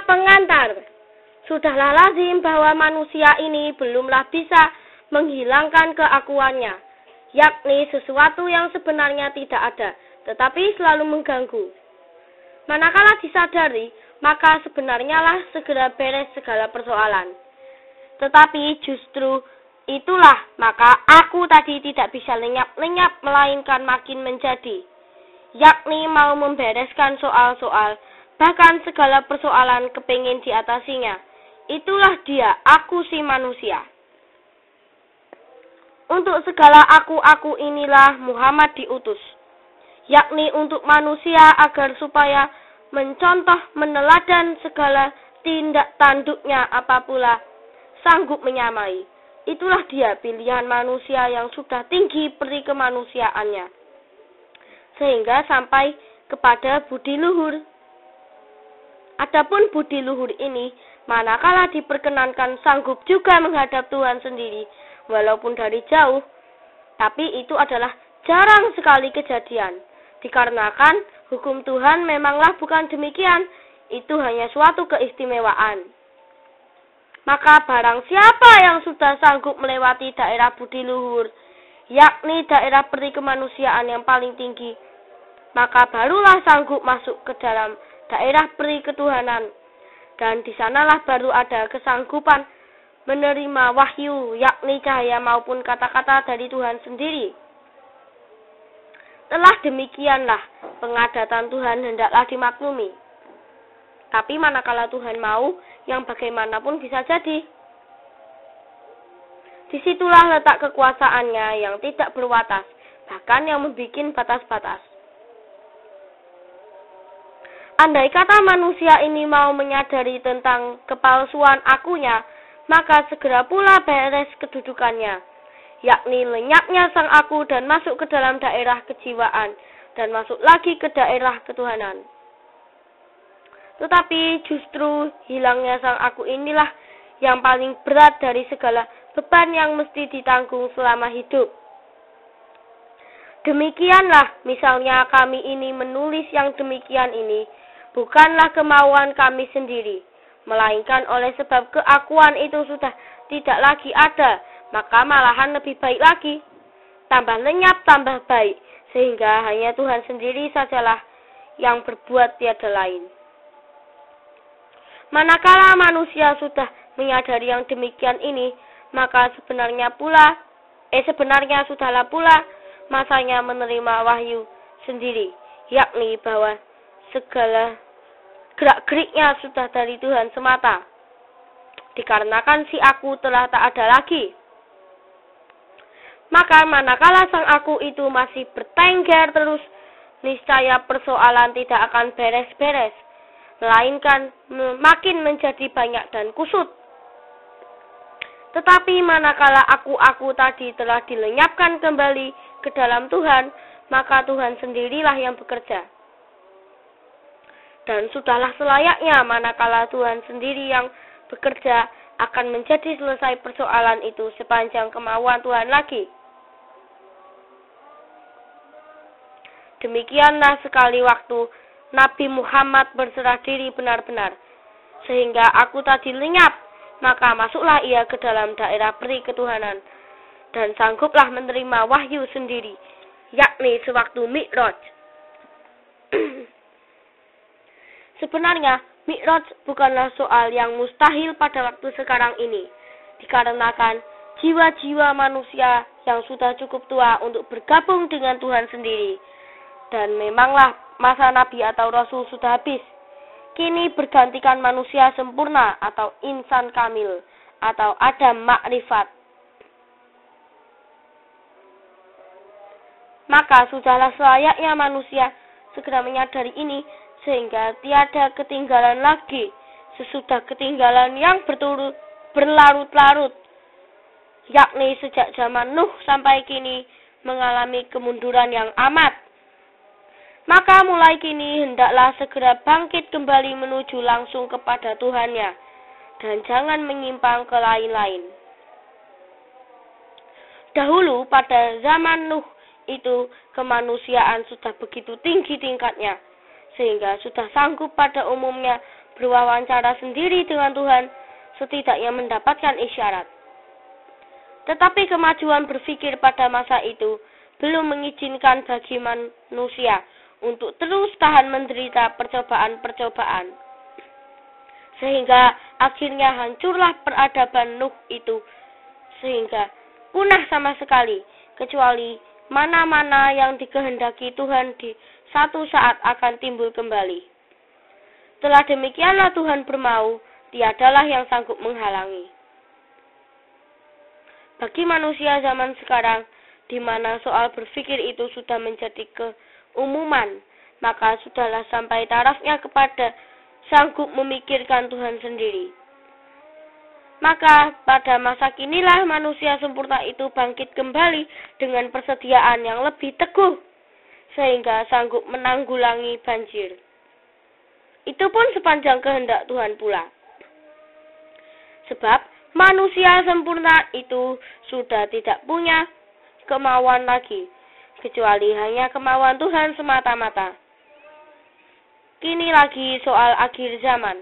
pengantar. Sudahlah lazim bahwa manusia ini belumlah bisa menghilangkan keakuannya, yakni sesuatu yang sebenarnya tidak ada, tetapi selalu mengganggu. Manakala disadari, maka sebenarnya lah segera beres segala persoalan. Tetapi justru itulah maka aku tadi tidak bisa lenyap-lenyap melainkan makin menjadi, yakni mau membereskan soal-soal, bahkan segala persoalan kepingin diatasinya. Itulah dia, aku si manusia. Untuk segala aku inilah Muhammad diutus, yakni untuk manusia agar supaya mencontoh meneladan segala tindak tanduknya apabila sanggup menyamai. Itulah dia pilihan manusia yang sudah tinggi peri kemanusiaannya, sehingga sampai kepada budi luhur. Adapun budi luhur ini, manakala diperkenankan sanggup juga menghadap Tuhan sendiri, walaupun dari jauh, tapi itu adalah jarang sekali kejadian, dikarenakan hukum Tuhan memanglah bukan demikian, itu hanya suatu keistimewaan. Maka barang siapa yang sudah sanggup melewati daerah budi luhur, yakni daerah peri kemanusiaan yang paling tinggi, maka barulah sanggup masuk ke dalam daerah peri ketuhanan, dan di sanalah baru ada kesanggupan menerima wahyu, yakni cahaya maupun kata-kata dari Tuhan sendiri. Telah demikianlah pengadatan Tuhan hendaklah dimaklumi. Tapi manakala Tuhan mau, yang bagaimanapun bisa jadi. Disitulah letak kekuasaannya yang tidak berwatas, bahkan yang membuat batas-batas. Andai kata manusia ini mau menyadari tentang kepalsuan akunya, maka segera pula beres kedudukannya, yakni lenyapnya sang aku dan masuk ke dalam daerah kejiwaan, dan masuk lagi ke daerah ketuhanan. Tetapi justru hilangnya sang aku inilah yang paling berat dari segala beban yang mesti ditanggung selama hidup. Demikianlah misalnya kami ini menulis yang demikian ini, bukanlah kemauan kami sendiri, melainkan oleh sebab keakuan itu sudah tidak lagi ada, maka malahan lebih baik lagi. Tambah lenyap, tambah baik, sehingga hanya Tuhan sendiri sajalah yang berbuat tiada lain. Manakala manusia sudah menyadari yang demikian ini, maka sebenarnya sudahlah pula masanya menerima wahyu sendiri, yakni bahwa segala gerak-geriknya sudah dari Tuhan semata, dikarenakan si aku telah tak ada lagi. Maka manakala sang aku itu masih bertengger terus, niscaya persoalan tidak akan beres-beres, melainkan makin menjadi banyak dan kusut. Tetapi manakala aku tadi telah dilenyapkan kembali ke dalam Tuhan, maka Tuhan sendirilah yang bekerja. Dan sudahlah selayaknya manakala Tuhan sendiri yang bekerja akan menjadi selesai persoalan itu sepanjang kemauan Tuhan lagi. Demikianlah sekali waktu Nabi Muhammad berserah diri benar-benar, sehingga aku tadi lenyap, maka masuklah ia ke dalam daerah peri ketuhanan, dan sangguplah menerima wahyu sendiri, yakni sewaktu Mi'raj. Sebenarnya, Mi'raj bukanlah soal yang mustahil pada waktu sekarang ini, dikarenakan jiwa-jiwa manusia yang sudah cukup tua untuk bergabung dengan Tuhan sendiri, dan memanglah masa Nabi atau Rasul sudah habis. Kini bergantikan manusia sempurna atau insan kamil atau Adam makrifat. Maka sudahlah selayaknya manusia segera menyadari ini, sehingga tiada ketinggalan lagi sesudah ketinggalan yang berlarut-larut, yakni sejak zaman Nuh sampai kini mengalami kemunduran yang amat. Maka mulai kini hendaklah segera bangkit kembali menuju langsung kepada Tuhannya, dan jangan menyimpang ke lain-lain. Dahulu pada zaman Nuh itu kemanusiaan sudah begitu tinggi tingkatnya, sehingga sudah sanggup pada umumnya berwawancara sendiri dengan Tuhan, setidaknya mendapatkan isyarat. Tetapi kemajuan berpikir pada masa itu belum mengizinkan bagi manusia untuk terus tahan menderita percobaan-percobaan. Sehingga akhirnya hancurlah peradaban Nuh itu, sehingga punah sama sekali, kecuali mana-mana yang dikehendaki Tuhan di satu saat akan timbul kembali. Telah demikianlah Tuhan bermau, tiadalah yang sanggup menghalangi. Bagi manusia zaman sekarang, di mana soal berpikir itu sudah menjadi keumuman, maka sudahlah sampai tarafnya kepada sanggup memikirkan Tuhan sendiri. Maka pada masa kinilah manusia sempurna itu bangkit kembali dengan persediaan yang lebih teguh, sehingga sanggup menanggulangi banjir. Itu pun sepanjang kehendak Tuhan pula. Sebab manusia sempurna itu sudah tidak punya kemauan lagi, kecuali hanya kemauan Tuhan semata-mata. Kini lagi soal akhir zaman.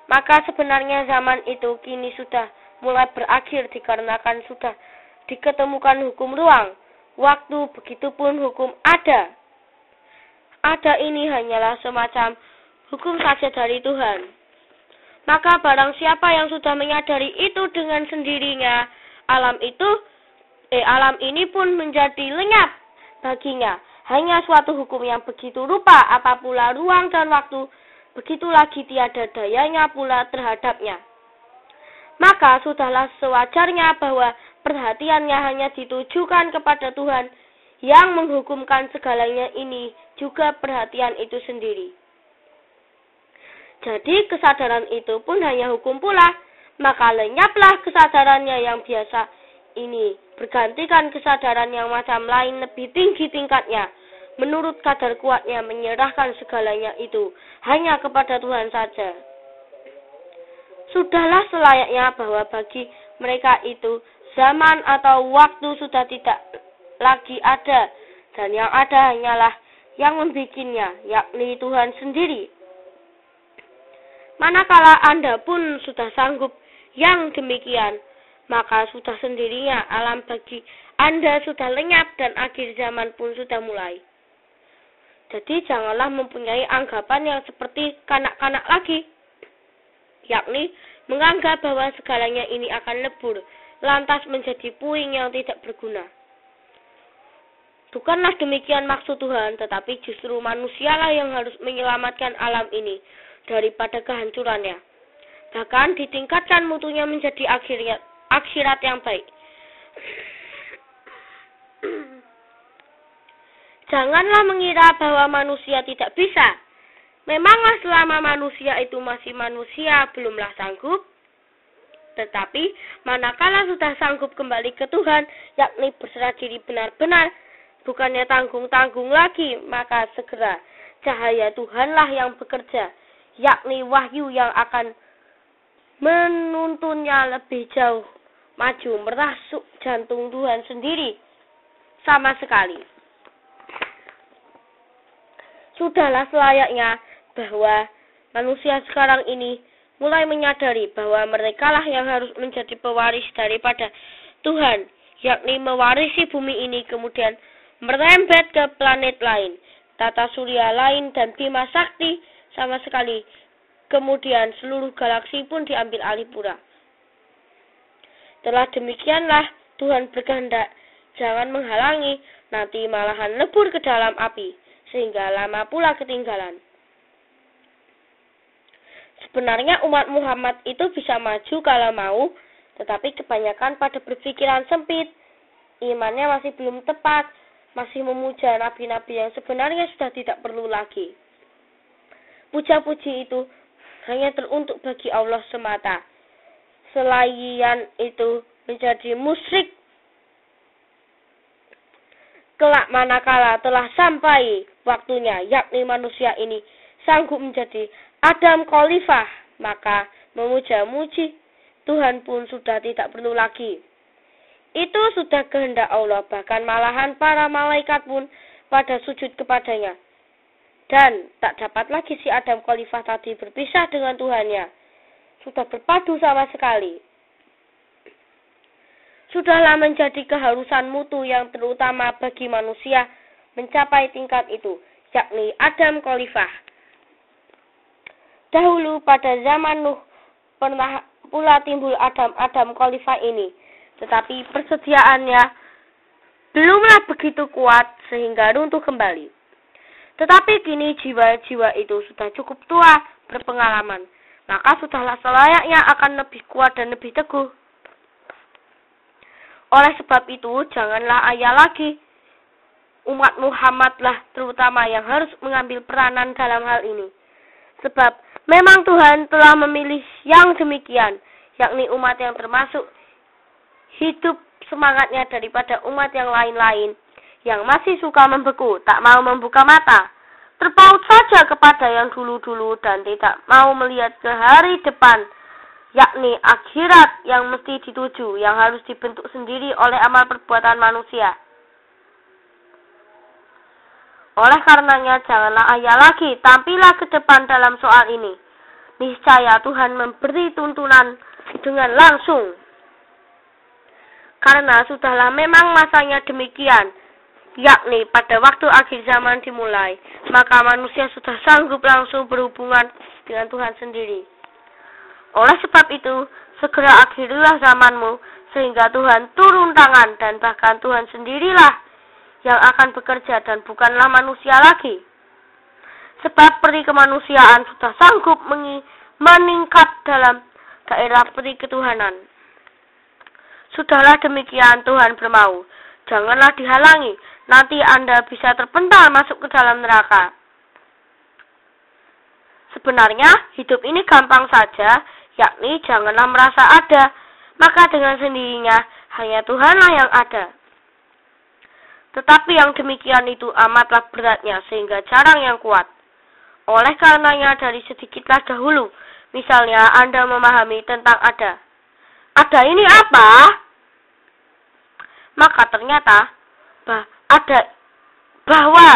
Maka sebenarnya zaman itu kini sudah mulai berakhir dikarenakan sudah diketemukan hukum ruang, waktu, begitupun hukum ada. Ada ini hanyalah semacam hukum saja dari Tuhan. Maka barang siapa yang sudah menyadari itu dengan sendirinya, alam ini pun menjadi lenyap baginya. Hanya suatu hukum yang begitu rupa apabila ruang dan waktu, begitu lagi tiada dayanya pula terhadapnya. Maka sudahlah sewajarnya bahwa perhatiannya hanya ditujukan kepada Tuhan yang menghukumkan segalanya, ini juga perhatian itu sendiri. Jadi kesadaran itu pun hanya hukum pula, maka lenyaplah kesadarannya yang biasa ini, bergantikan kesadaran yang macam lain lebih tinggi tingkatnya, menurut kadar kuatnya menyerahkan segalanya itu hanya kepada Tuhan saja. Sudahlah selayaknya bahwa bagi mereka itu zaman atau waktu sudah tidak lagi ada, dan yang ada hanyalah yang membikinnya, yakni Tuhan sendiri. Manakala Anda pun sudah sanggup yang demikian, maka sudah sendirinya alam bagi Anda sudah lenyap dan akhir zaman pun sudah mulai. Jadi janganlah mempunyai anggapan yang seperti kanak-kanak lagi, yakni menganggap bahwa segalanya ini akan lebur, lantas menjadi puing yang tidak berguna. Bukanlah demikian maksud Tuhan, tetapi justru manusialah yang harus menyelamatkan alam ini daripada kehancurannya. Bahkan ditingkatkan mutunya menjadi akhirat yang baik. Janganlah mengira bahwa manusia tidak bisa. Memanglah selama manusia itu masih manusia, belumlah sanggup. Tetapi manakala sudah sanggup kembali ke Tuhan, yakni berserah diri benar-benar, bukannya tanggung-tanggung lagi, maka segera cahaya Tuhanlah yang bekerja, yakni wahyu yang akan menuntunnya lebih jauh maju merasuk jantung Tuhan sendiri sama sekali. Sudahlah selayaknya bahwa manusia sekarang ini mulai menyadari bahwa merekalah yang harus menjadi pewaris daripada Tuhan, yakni mewarisi bumi ini, kemudian merembet ke planet lain, tata surya lain, dan Bima Sakti sama sekali. Kemudian seluruh galaksi pun diambil alih pula. Telah demikianlah Tuhan berkehendak, jangan menghalangi, nanti malahan lebur ke dalam api, sehingga lama pula ketinggalan. Sebenarnya umat Muhammad itu bisa maju kalau mau, tetapi kebanyakan pada berpikiran sempit, imannya masih belum tepat, masih memuja nabi-nabi yang sebenarnya sudah tidak perlu lagi. Puja-puji itu hanya teruntuk bagi Allah semata. Selain itu menjadi musyrik kelak manakala telah sampai waktunya, yakni manusia ini sanggup menjadi Adam Khalifah, maka memuja-muji Tuhan pun sudah tidak perlu lagi. Itu sudah kehendak Allah, bahkan malahan para malaikat pun pada sujud kepadanya. Dan tak dapat lagi si Adam Khalifah tadi berpisah dengan Tuhannya. Sudah berpadu sama sekali. Sudahlah menjadi keharusan mutu yang terutama bagi manusia mencapai tingkat itu, yakni Adam Khalifah. Dahulu pada zaman Nuh pernah pula timbul Adam Khalifah ini, tetapi persediaannya belumlah begitu kuat sehingga runtuh kembali. Tetapi kini jiwa-jiwa itu sudah cukup tua berpengalaman, maka sudahlah selayaknya akan lebih kuat dan lebih teguh. Oleh sebab itu, janganlah ayah lagi. Umat Muhammadlah terutama yang harus mengambil peranan dalam hal ini. Sebab memang Tuhan telah memilih yang demikian, yakni umat yang termasuk hidup semangatnya daripada umat yang lain-lain, yang masih suka membeku, tak mau membuka mata, terpaut saja kepada yang dulu-dulu dan tidak mau melihat ke hari depan, yakni akhirat yang mesti dituju, yang harus dibentuk sendiri oleh amal perbuatan manusia. Oleh karenanya, janganlah ayah lagi, tampillah ke depan dalam soal ini. Niscaya Tuhan memberi tuntunan dengan langsung. Karena sudahlah memang masanya demikian, yakni pada waktu akhir zaman dimulai, maka manusia sudah sanggup langsung berhubungan dengan Tuhan sendiri. Oleh sebab itu, segera akhirilah zamanmu, sehingga Tuhan turun tangan, dan bahkan Tuhan sendirilah yang akan bekerja dan bukanlah manusia lagi. Sebab peri kemanusiaan sudah sanggup meningkat dalam daerah peri ketuhanan. Sudahlah demikian Tuhan bermau. Janganlah dihalangi, nanti Anda bisa terpental masuk ke dalam neraka. Sebenarnya hidup ini gampang saja, yakni janganlah merasa ada, maka dengan sendirinya hanya Tuhanlah yang ada. Tetapi yang demikian itu amatlah beratnya sehingga jarang yang kuat. Oleh karenanya dari sedikitlah dahulu, misalnya Anda memahami tentang ada. Ada ini apa? Maka ternyata bahwa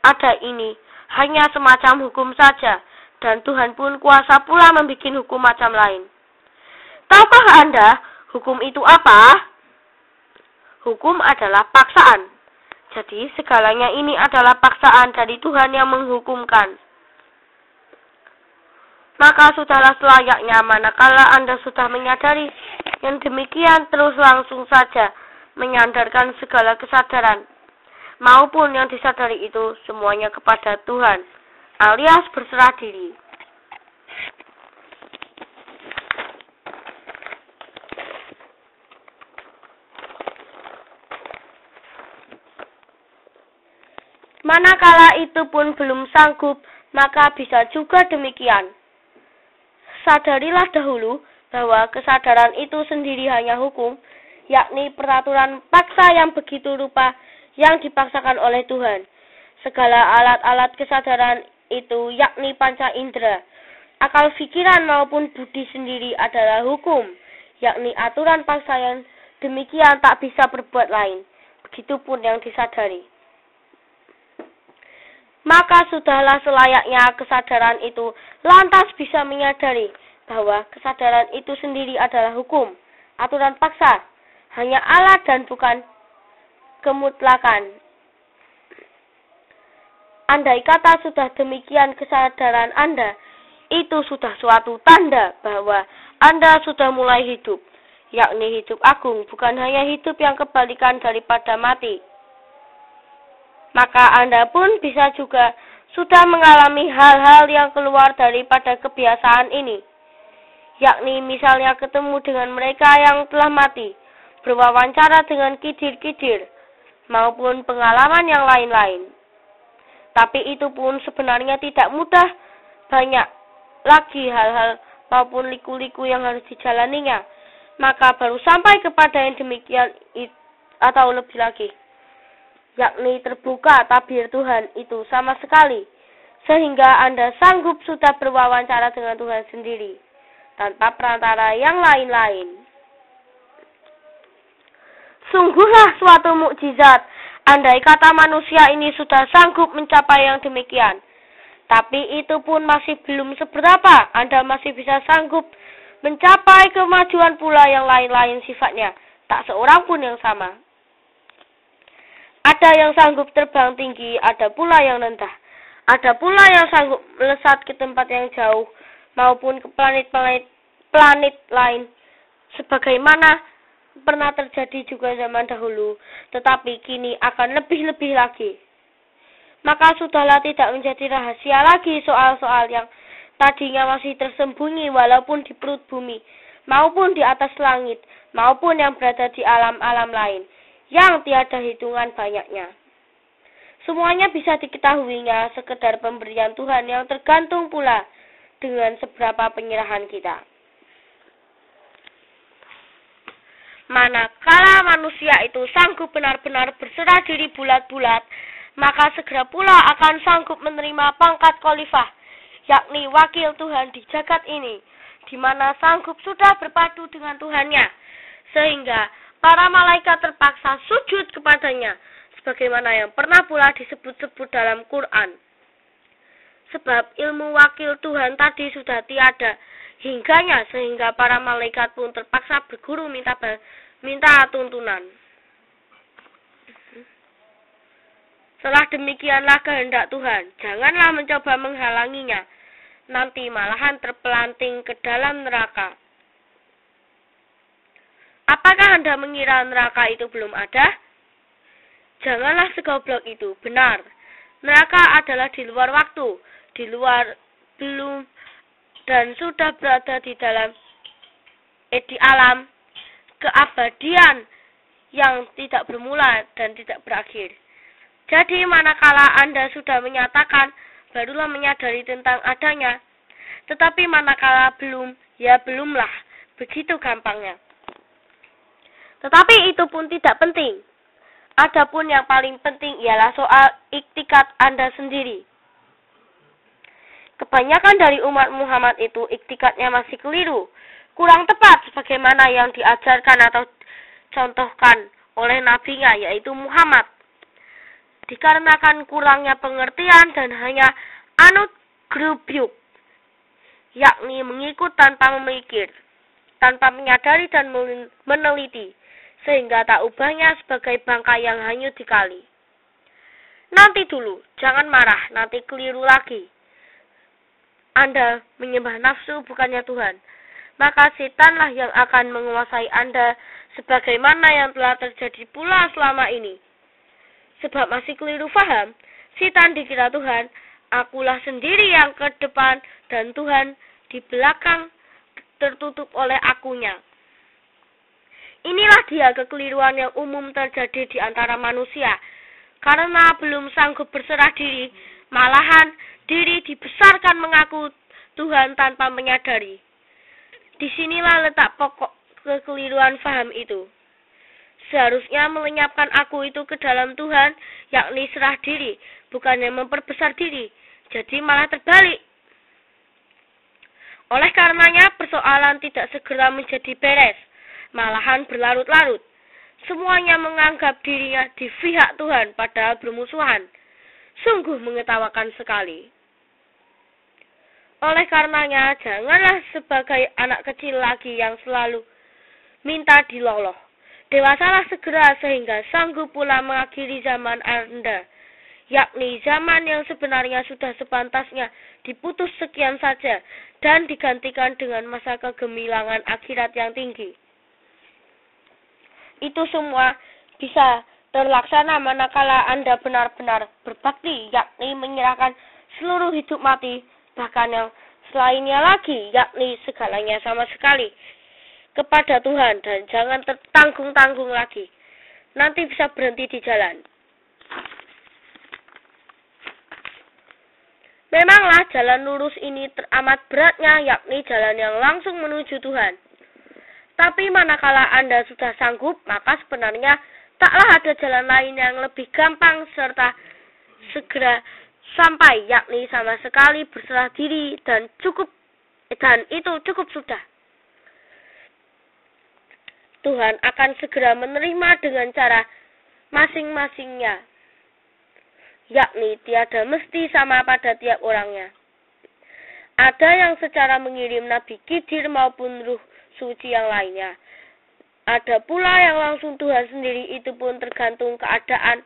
ada ini hanya semacam hukum saja, dan Tuhan pun kuasa pula membuat hukum macam lain. Tahukah Anda hukum itu apa? Hukum adalah paksaan. Jadi segalanya ini adalah paksaan dari Tuhan yang menghukumkan. Maka sudahlah selayaknya manakala Anda sudah menyadari yang demikian terus langsung saja menyandarkan segala kesadaran maupun yang disadari itu semuanya kepada Tuhan, alias berserah diri. Manakala itu pun belum sanggup, maka bisa juga demikian. Sadarilah dahulu bahwa kesadaran itu sendiri hanya hukum, yakni peraturan paksa yang begitu rupa yang dipaksakan oleh Tuhan. Segala alat-alat kesadaran itu yakni panca indera, akal pikiran maupun budi sendiri adalah hukum, yakni aturan paksa yang demikian tak bisa berbuat lain. Begitupun yang disadari. Maka sudahlah selayaknya kesadaran itu lantas bisa menyadari bahwa kesadaran itu sendiri adalah hukum, aturan paksa, hanya alat dan bukan kemutlakan. Andai kata sudah demikian kesadaran Anda, itu sudah suatu tanda bahwa Anda sudah mulai hidup, yakni hidup agung, bukan hanya hidup yang kebalikan daripada mati. Maka Anda pun bisa juga sudah mengalami hal-hal yang keluar daripada kebiasaan ini, yakni misalnya ketemu dengan mereka yang telah mati, berwawancara dengan kidir-kidir, maupun pengalaman yang lain-lain. Tapi itu pun sebenarnya tidak mudah, banyak lagi hal-hal maupun liku-liku yang harus dijalaninya, maka baru sampai kepada yang demikian atau lebih lagi, yakni terbuka tabir Tuhan itu sama sekali, sehingga Anda sanggup sudah berwawancara dengan Tuhan sendiri, tanpa perantara yang lain-lain. Sungguhlah suatu mukjizat, andai kata manusia ini sudah sanggup mencapai yang demikian. Tapi itu pun masih belum seberapa. Anda masih bisa sanggup mencapai kemajuan pula yang lain-lain sifatnya. Tak seorang pun yang sama. Ada yang sanggup terbang tinggi, ada pula yang rendah. Ada pula yang sanggup melesat ke tempat yang jauh, maupun ke planet lain. Sebagaimana pernah terjadi juga zaman dahulu, tetapi kini akan lebih-lebih lagi. Maka sudahlah tidak menjadi rahasia lagi soal-soal yang tadinya masih tersembunyi walaupun di perut bumi, maupun di atas langit, maupun yang berada di alam-alam lain, yang tiada hitungan banyaknya. Semuanya bisa diketahuinya sekedar pemberian Tuhan yang tergantung pula dengan seberapa penyerahan kita. Manakala manusia itu sanggup benar-benar berserah diri bulat-bulat, maka segera pula akan sanggup menerima pangkat khalifah, yakni wakil Tuhan di jagat ini, di mana sanggup sudah berpadu dengan Tuhannya, sehingga para malaikat terpaksa sujud kepadanya, sebagaimana yang pernah pula disebut-sebut dalam Quran. Sebab ilmu wakil Tuhan tadi sudah tiada hingganya, sehingga para malaikat pun terpaksa berguru minta tuntunan. Setelah demikianlah kehendak Tuhan, janganlah mencoba menghalanginya, nanti malahan terpelanting ke dalam neraka. Apakah Anda mengira neraka itu belum ada? Janganlah segoblok itu, benar. Neraka adalah di luar waktu, di luar belum, dan sudah berada di dalam di alam keabadian yang tidak bermula dan tidak berakhir. Jadi manakala Anda sudah menyatakan, barulah menyadari tentang adanya. Tetapi manakala belum, ya belumlah. Begitu gampangnya. Tetapi itu pun tidak penting. Adapun yang paling penting ialah soal iktikat Anda sendiri. Kebanyakan dari umat Muhammad itu iktikatnya masih keliru, kurang tepat sebagaimana yang diajarkan atau contohkan oleh nabinya, yaitu Muhammad. Dikarenakan kurangnya pengertian dan hanya anut grubyuk, yakni mengikut tanpa memikir, tanpa menyadari dan meneliti, sehingga tak ubahnya sebagai bangkai yang hanyut di kali. Nanti dulu, jangan marah, nanti keliru lagi. Anda menyembah nafsu bukannya Tuhan, maka setanlah yang akan menguasai Anda sebagaimana yang telah terjadi pula selama ini. Sebab masih keliru faham, setan dikira Tuhan, akulah sendiri yang ke depan dan Tuhan di belakang tertutup oleh akunya. Inilah dia kekeliruan yang umum terjadi di antara manusia, karena belum sanggup berserah diri, malahan diri dibesarkan mengaku Tuhan tanpa menyadari. Disinilah letak pokok kekeliruan faham itu. Seharusnya melenyapkan aku itu ke dalam Tuhan, yakni serah diri, bukannya memperbesar diri. Jadi malah terbalik. Oleh karenanya persoalan tidak segera menjadi beres, malahan berlarut-larut. Semuanya menganggap dirinya di pihak Tuhan, padahal bermusuhan. Sungguh mengetawakan sekali. Oleh karenanya, janganlah sebagai anak kecil lagi yang selalu minta diloloh. Dewasalah segera sehingga sanggup pula mengakhiri zaman Anda, yakni zaman yang sebenarnya sudah sepantasnya diputus sekian saja dan digantikan dengan masa kegemilangan akhirat yang tinggi. Itu semua bisa terlaksana manakala Anda benar-benar berbakti, yakni menyerahkan seluruh hidup mati, bahkan yang selainnya lagi, yakni segalanya sama sekali, kepada Tuhan, dan jangan tertanggung-tanggung lagi. Nanti bisa berhenti di jalan. Memanglah jalan lurus ini teramat beratnya, yakni jalan yang langsung menuju Tuhan. Tapi manakala Anda sudah sanggup, maka sebenarnya taklah ada jalan lain yang lebih gampang serta segera sampai, yakni sama sekali berserah diri dan itu cukup sudah. Tuhan akan segera menerima dengan cara masing-masingnya. yakni tiada mesti sama pada tiap orangnya. Ada yang secara mengirim Nabi Khidir maupun ruh suci yang lainnya. Ada pula yang langsung Tuhan sendiri, itu pun tergantung keadaan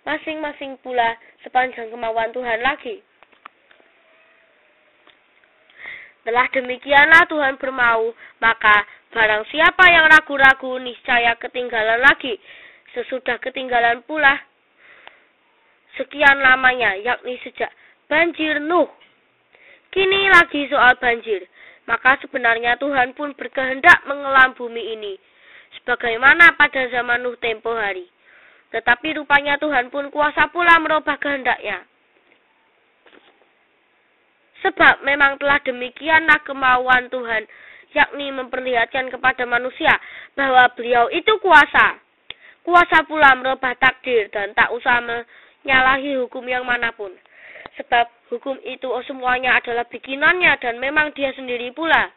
masing-masing pula sepanjang kemauan Tuhan lagi. Telah demikianlah Tuhan bermau, maka barang siapa yang ragu-ragu niscaya ketinggalan lagi. Sesudah ketinggalan pula sekian lamanya, yakni sejak banjir Nuh. Kini lagi soal banjir, maka sebenarnya Tuhan pun berkehendak mengelam bumi ini, sebagaimana pada zaman Nuh tempo hari. Tetapi rupanya Tuhan pun kuasa pula merubah kehendaknya. Sebab memang telah demikianlah kemauan Tuhan, yakni memperlihatkan kepada manusia bahwa beliau itu kuasa. Kuasa pula merubah takdir dan tak usah menyalahi hukum yang manapun. Sebab hukum itu semuanya adalah bikinannya dan memang dia sendiri pula.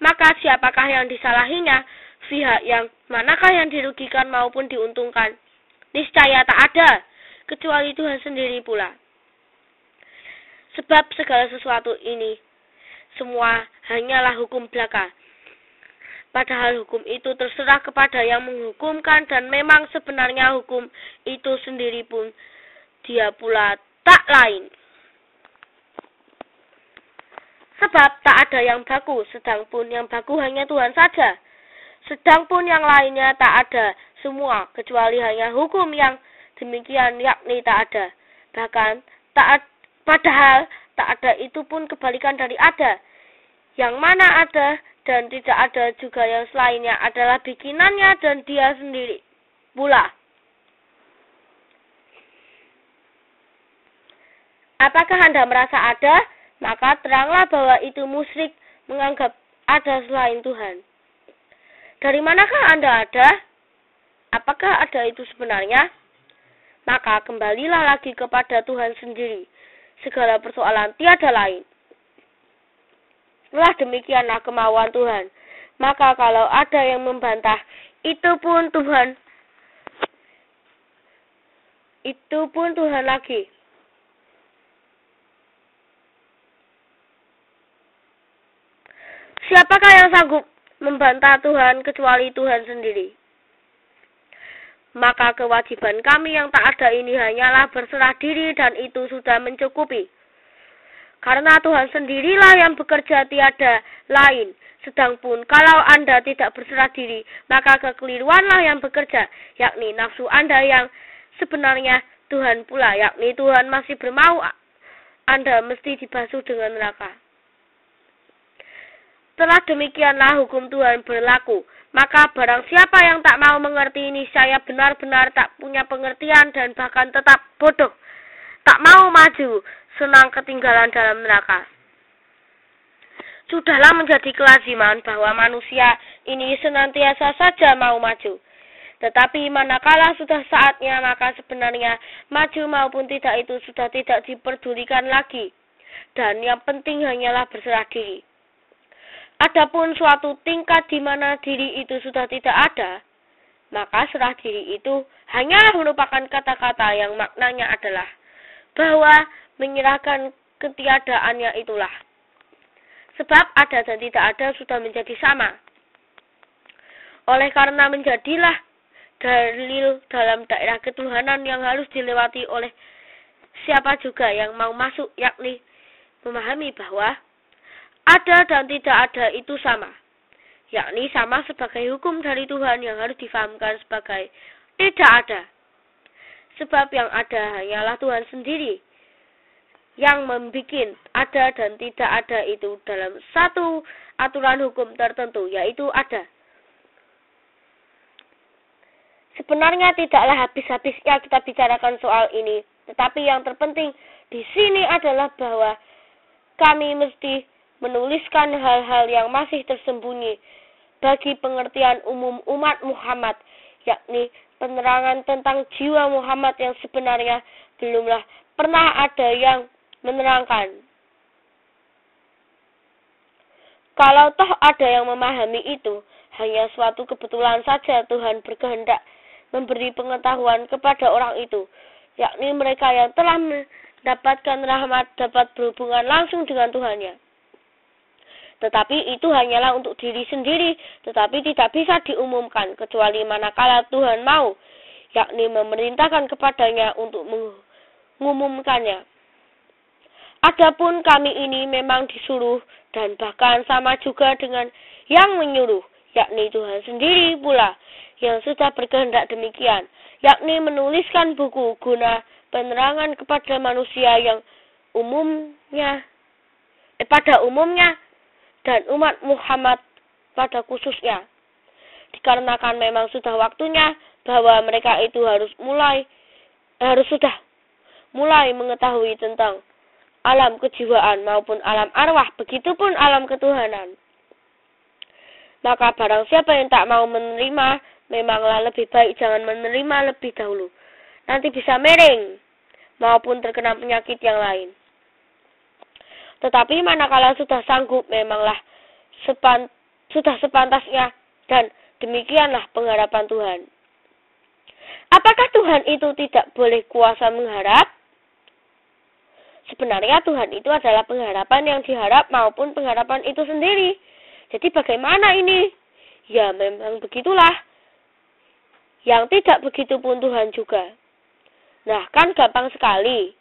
Maka siapakah yang disalahinya? Pihak yang manakah yang dirugikan maupun diuntungkan? Niscaya tak ada, kecuali Tuhan sendiri pula. Sebab segala sesuatu ini semua hanyalah hukum belaka. Padahal hukum itu terserah kepada yang menghukumkan, dan memang sebenarnya hukum itu sendiri pun dia pula tak lain. Sebab tak ada yang baku, sedang pun yang baku hanya Tuhan saja. Sedang pun yang lainnya tak ada semua, kecuali hanya hukum yang demikian, yakni tak ada. Bahkan padahal tak ada itu pun kebalikan dari ada. Yang mana ada dan tidak ada juga yang selainnya adalah bikinannya dan dia sendiri pula. Apakah Anda merasa ada? Maka teranglah bahwa itu musyrik menganggap ada selain Tuhan. Dari manakah Anda ada? Apakah ada itu sebenarnya? Maka kembalilah lagi kepada Tuhan sendiri. Segala persoalan tiada lain. Telah demikianlah kemauan Tuhan. Maka kalau ada yang membantah, itu pun Tuhan lagi. Siapakah yang sanggup membantah Tuhan kecuali Tuhan sendiri? Maka kewajiban kami yang tak ada ini hanyalah berserah diri, dan itu sudah mencukupi. Karena Tuhan sendirilah yang bekerja, tiada lain. Sedangpun kalau Anda tidak berserah diri, maka kekeliruanlah yang bekerja, yakni nafsu Anda yang sebenarnya Tuhan pula, yakni Tuhan masih bermau Anda mesti dibasuh dengan neraka. Telah demikianlah hukum Tuhan berlaku. Maka barang siapa yang tak mau mengerti ini, saya benar-benar tak punya pengertian dan bahkan tetap bodoh. Tak mau maju, senang ketinggalan dalam neraka. Sudahlah menjadi kelaziman bahwa manusia ini senantiasa saja mau maju. Tetapi manakala sudah saatnya, maka sebenarnya maju maupun tidak itu sudah tidak diperdulikan lagi. Dan yang penting hanyalah berserah diri. Adapun suatu tingkat di mana diri itu sudah tidak ada, maka serah diri itu hanyalah merupakan kata-kata yang maknanya adalah bahwa menyerahkan ketiadaannya itulah. Sebab ada dan tidak ada sudah menjadi sama. Oleh karena menjadilah dalil dalam daerah ketuhanan yang harus dilewati oleh siapa juga yang mau masuk, yakni memahami bahwa ada dan tidak ada itu sama, yakni sama sebagai hukum dari Tuhan yang harus difahamkan sebagai tidak ada. Sebab yang ada hanyalah Tuhan sendiri yang membuat ada dan tidak ada itu dalam satu aturan hukum tertentu, yaitu ada. Sebenarnya tidaklah habis-habisnya kita bicarakan soal ini, tetapi yang terpenting di sini adalah bahwa kami mesti menuliskan hal-hal yang masih tersembunyi bagi pengertian umum umat Muhammad, yakni penerangan tentang jiwa Muhammad yang sebenarnya belumlah pernah ada yang menerangkan. Kalau toh ada yang memahami itu, hanya suatu kebetulan saja Tuhan berkehendak memberi pengetahuan kepada orang itu, yakni mereka yang telah mendapatkan rahmat dapat berhubungan langsung dengan Tuhannya. Tetapi itu hanyalah untuk diri sendiri, tetapi tidak bisa diumumkan kecuali manakala Tuhan mau, yakni memerintahkan kepadanya untuk mengumumkannya. Adapun kami ini memang disuruh dan bahkan sama juga dengan yang menyuruh, yakni Tuhan sendiri pula yang sudah berkehendak demikian, yakni menuliskan buku guna penerangan kepada manusia yang pada umumnya dan umat Muhammad pada khususnya. Dikarenakan memang sudah waktunya bahwa mereka itu harus sudah mulai mengetahui tentang alam kejiwaan maupun alam arwah, begitupun alam ketuhanan. Maka barang siapa yang tak mau menerima, memanglah lebih baik jangan menerima lebih dahulu. Nanti bisa miring maupun terkena penyakit yang lain. Tetapi manakala sudah sanggup, memanglah sudah sepantasnya dan demikianlah pengharapan Tuhan. Apakah Tuhan itu tidak boleh kuasa mengharap? Sebenarnya Tuhan itu adalah pengharapan yang diharap maupun pengharapan itu sendiri. Jadi bagaimana ini? Ya memang begitulah. Yang tidak begitu pun Tuhan juga. Nah kan gampang sekali.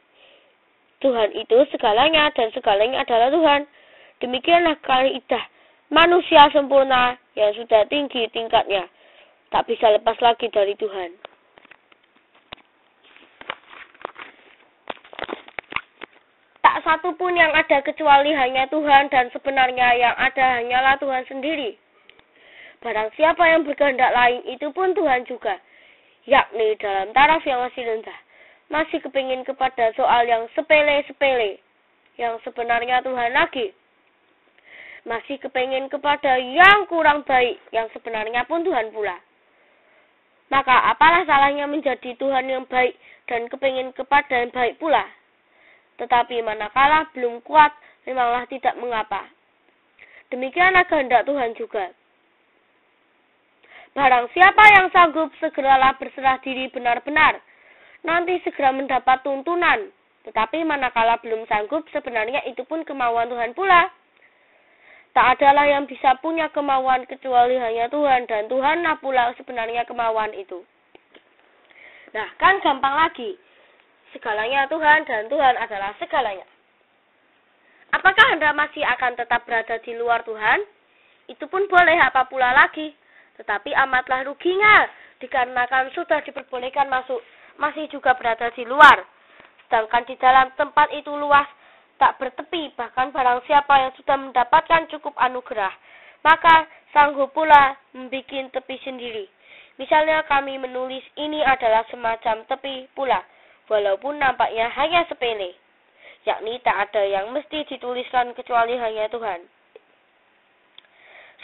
Tuhan itu segalanya dan segalanya adalah Tuhan. Demikianlah kaidah manusia sempurna yang sudah tinggi tingkatnya. Tak bisa lepas lagi dari Tuhan. Tak satu pun yang ada kecuali hanya Tuhan dan sebenarnya yang ada hanyalah Tuhan sendiri. Barang siapa yang berkehendak lain itu pun Tuhan juga. Yakni dalam taraf yang masih rendah. Masih kepingin kepada soal yang sepele-sepele, yang sebenarnya Tuhan lagi. Masih kepingin kepada yang kurang baik, yang sebenarnya pun Tuhan pula. Maka apalah salahnya menjadi Tuhan yang baik dan kepingin kepada yang baik pula. Tetapi manakala belum kuat, memanglah tidak mengapa. Demikianlah kehendak Tuhan juga. Barang siapa yang sanggup, segeralah berserah diri benar-benar. Nanti segera mendapat tuntunan. Tetapi manakala belum sanggup, sebenarnya itu pun kemauan Tuhan pula. Tak adalah yang bisa punya kemauan kecuali hanya Tuhan, dan Tuhanlah pula sebenarnya kemauan itu. Nah, kan gampang lagi. Segalanya Tuhan dan Tuhan adalah segalanya. Apakah Anda masih akan tetap berada di luar Tuhan? Itu pun boleh, apa pula lagi. Tetapi amatlah ruginya, dikarenakan sudah diperbolehkan masuk, masih juga berada di luar. Sedangkan di dalam tempat itu luas, tak bertepi, bahkan barang siapa yang sudah mendapatkan cukup anugerah, maka sanggup pula membuat tepi sendiri. Misalnya kami menulis ini adalah semacam tepi pula, walaupun nampaknya hanya sepele. Yakni tak ada yang mesti dituliskan kecuali hanya Tuhan.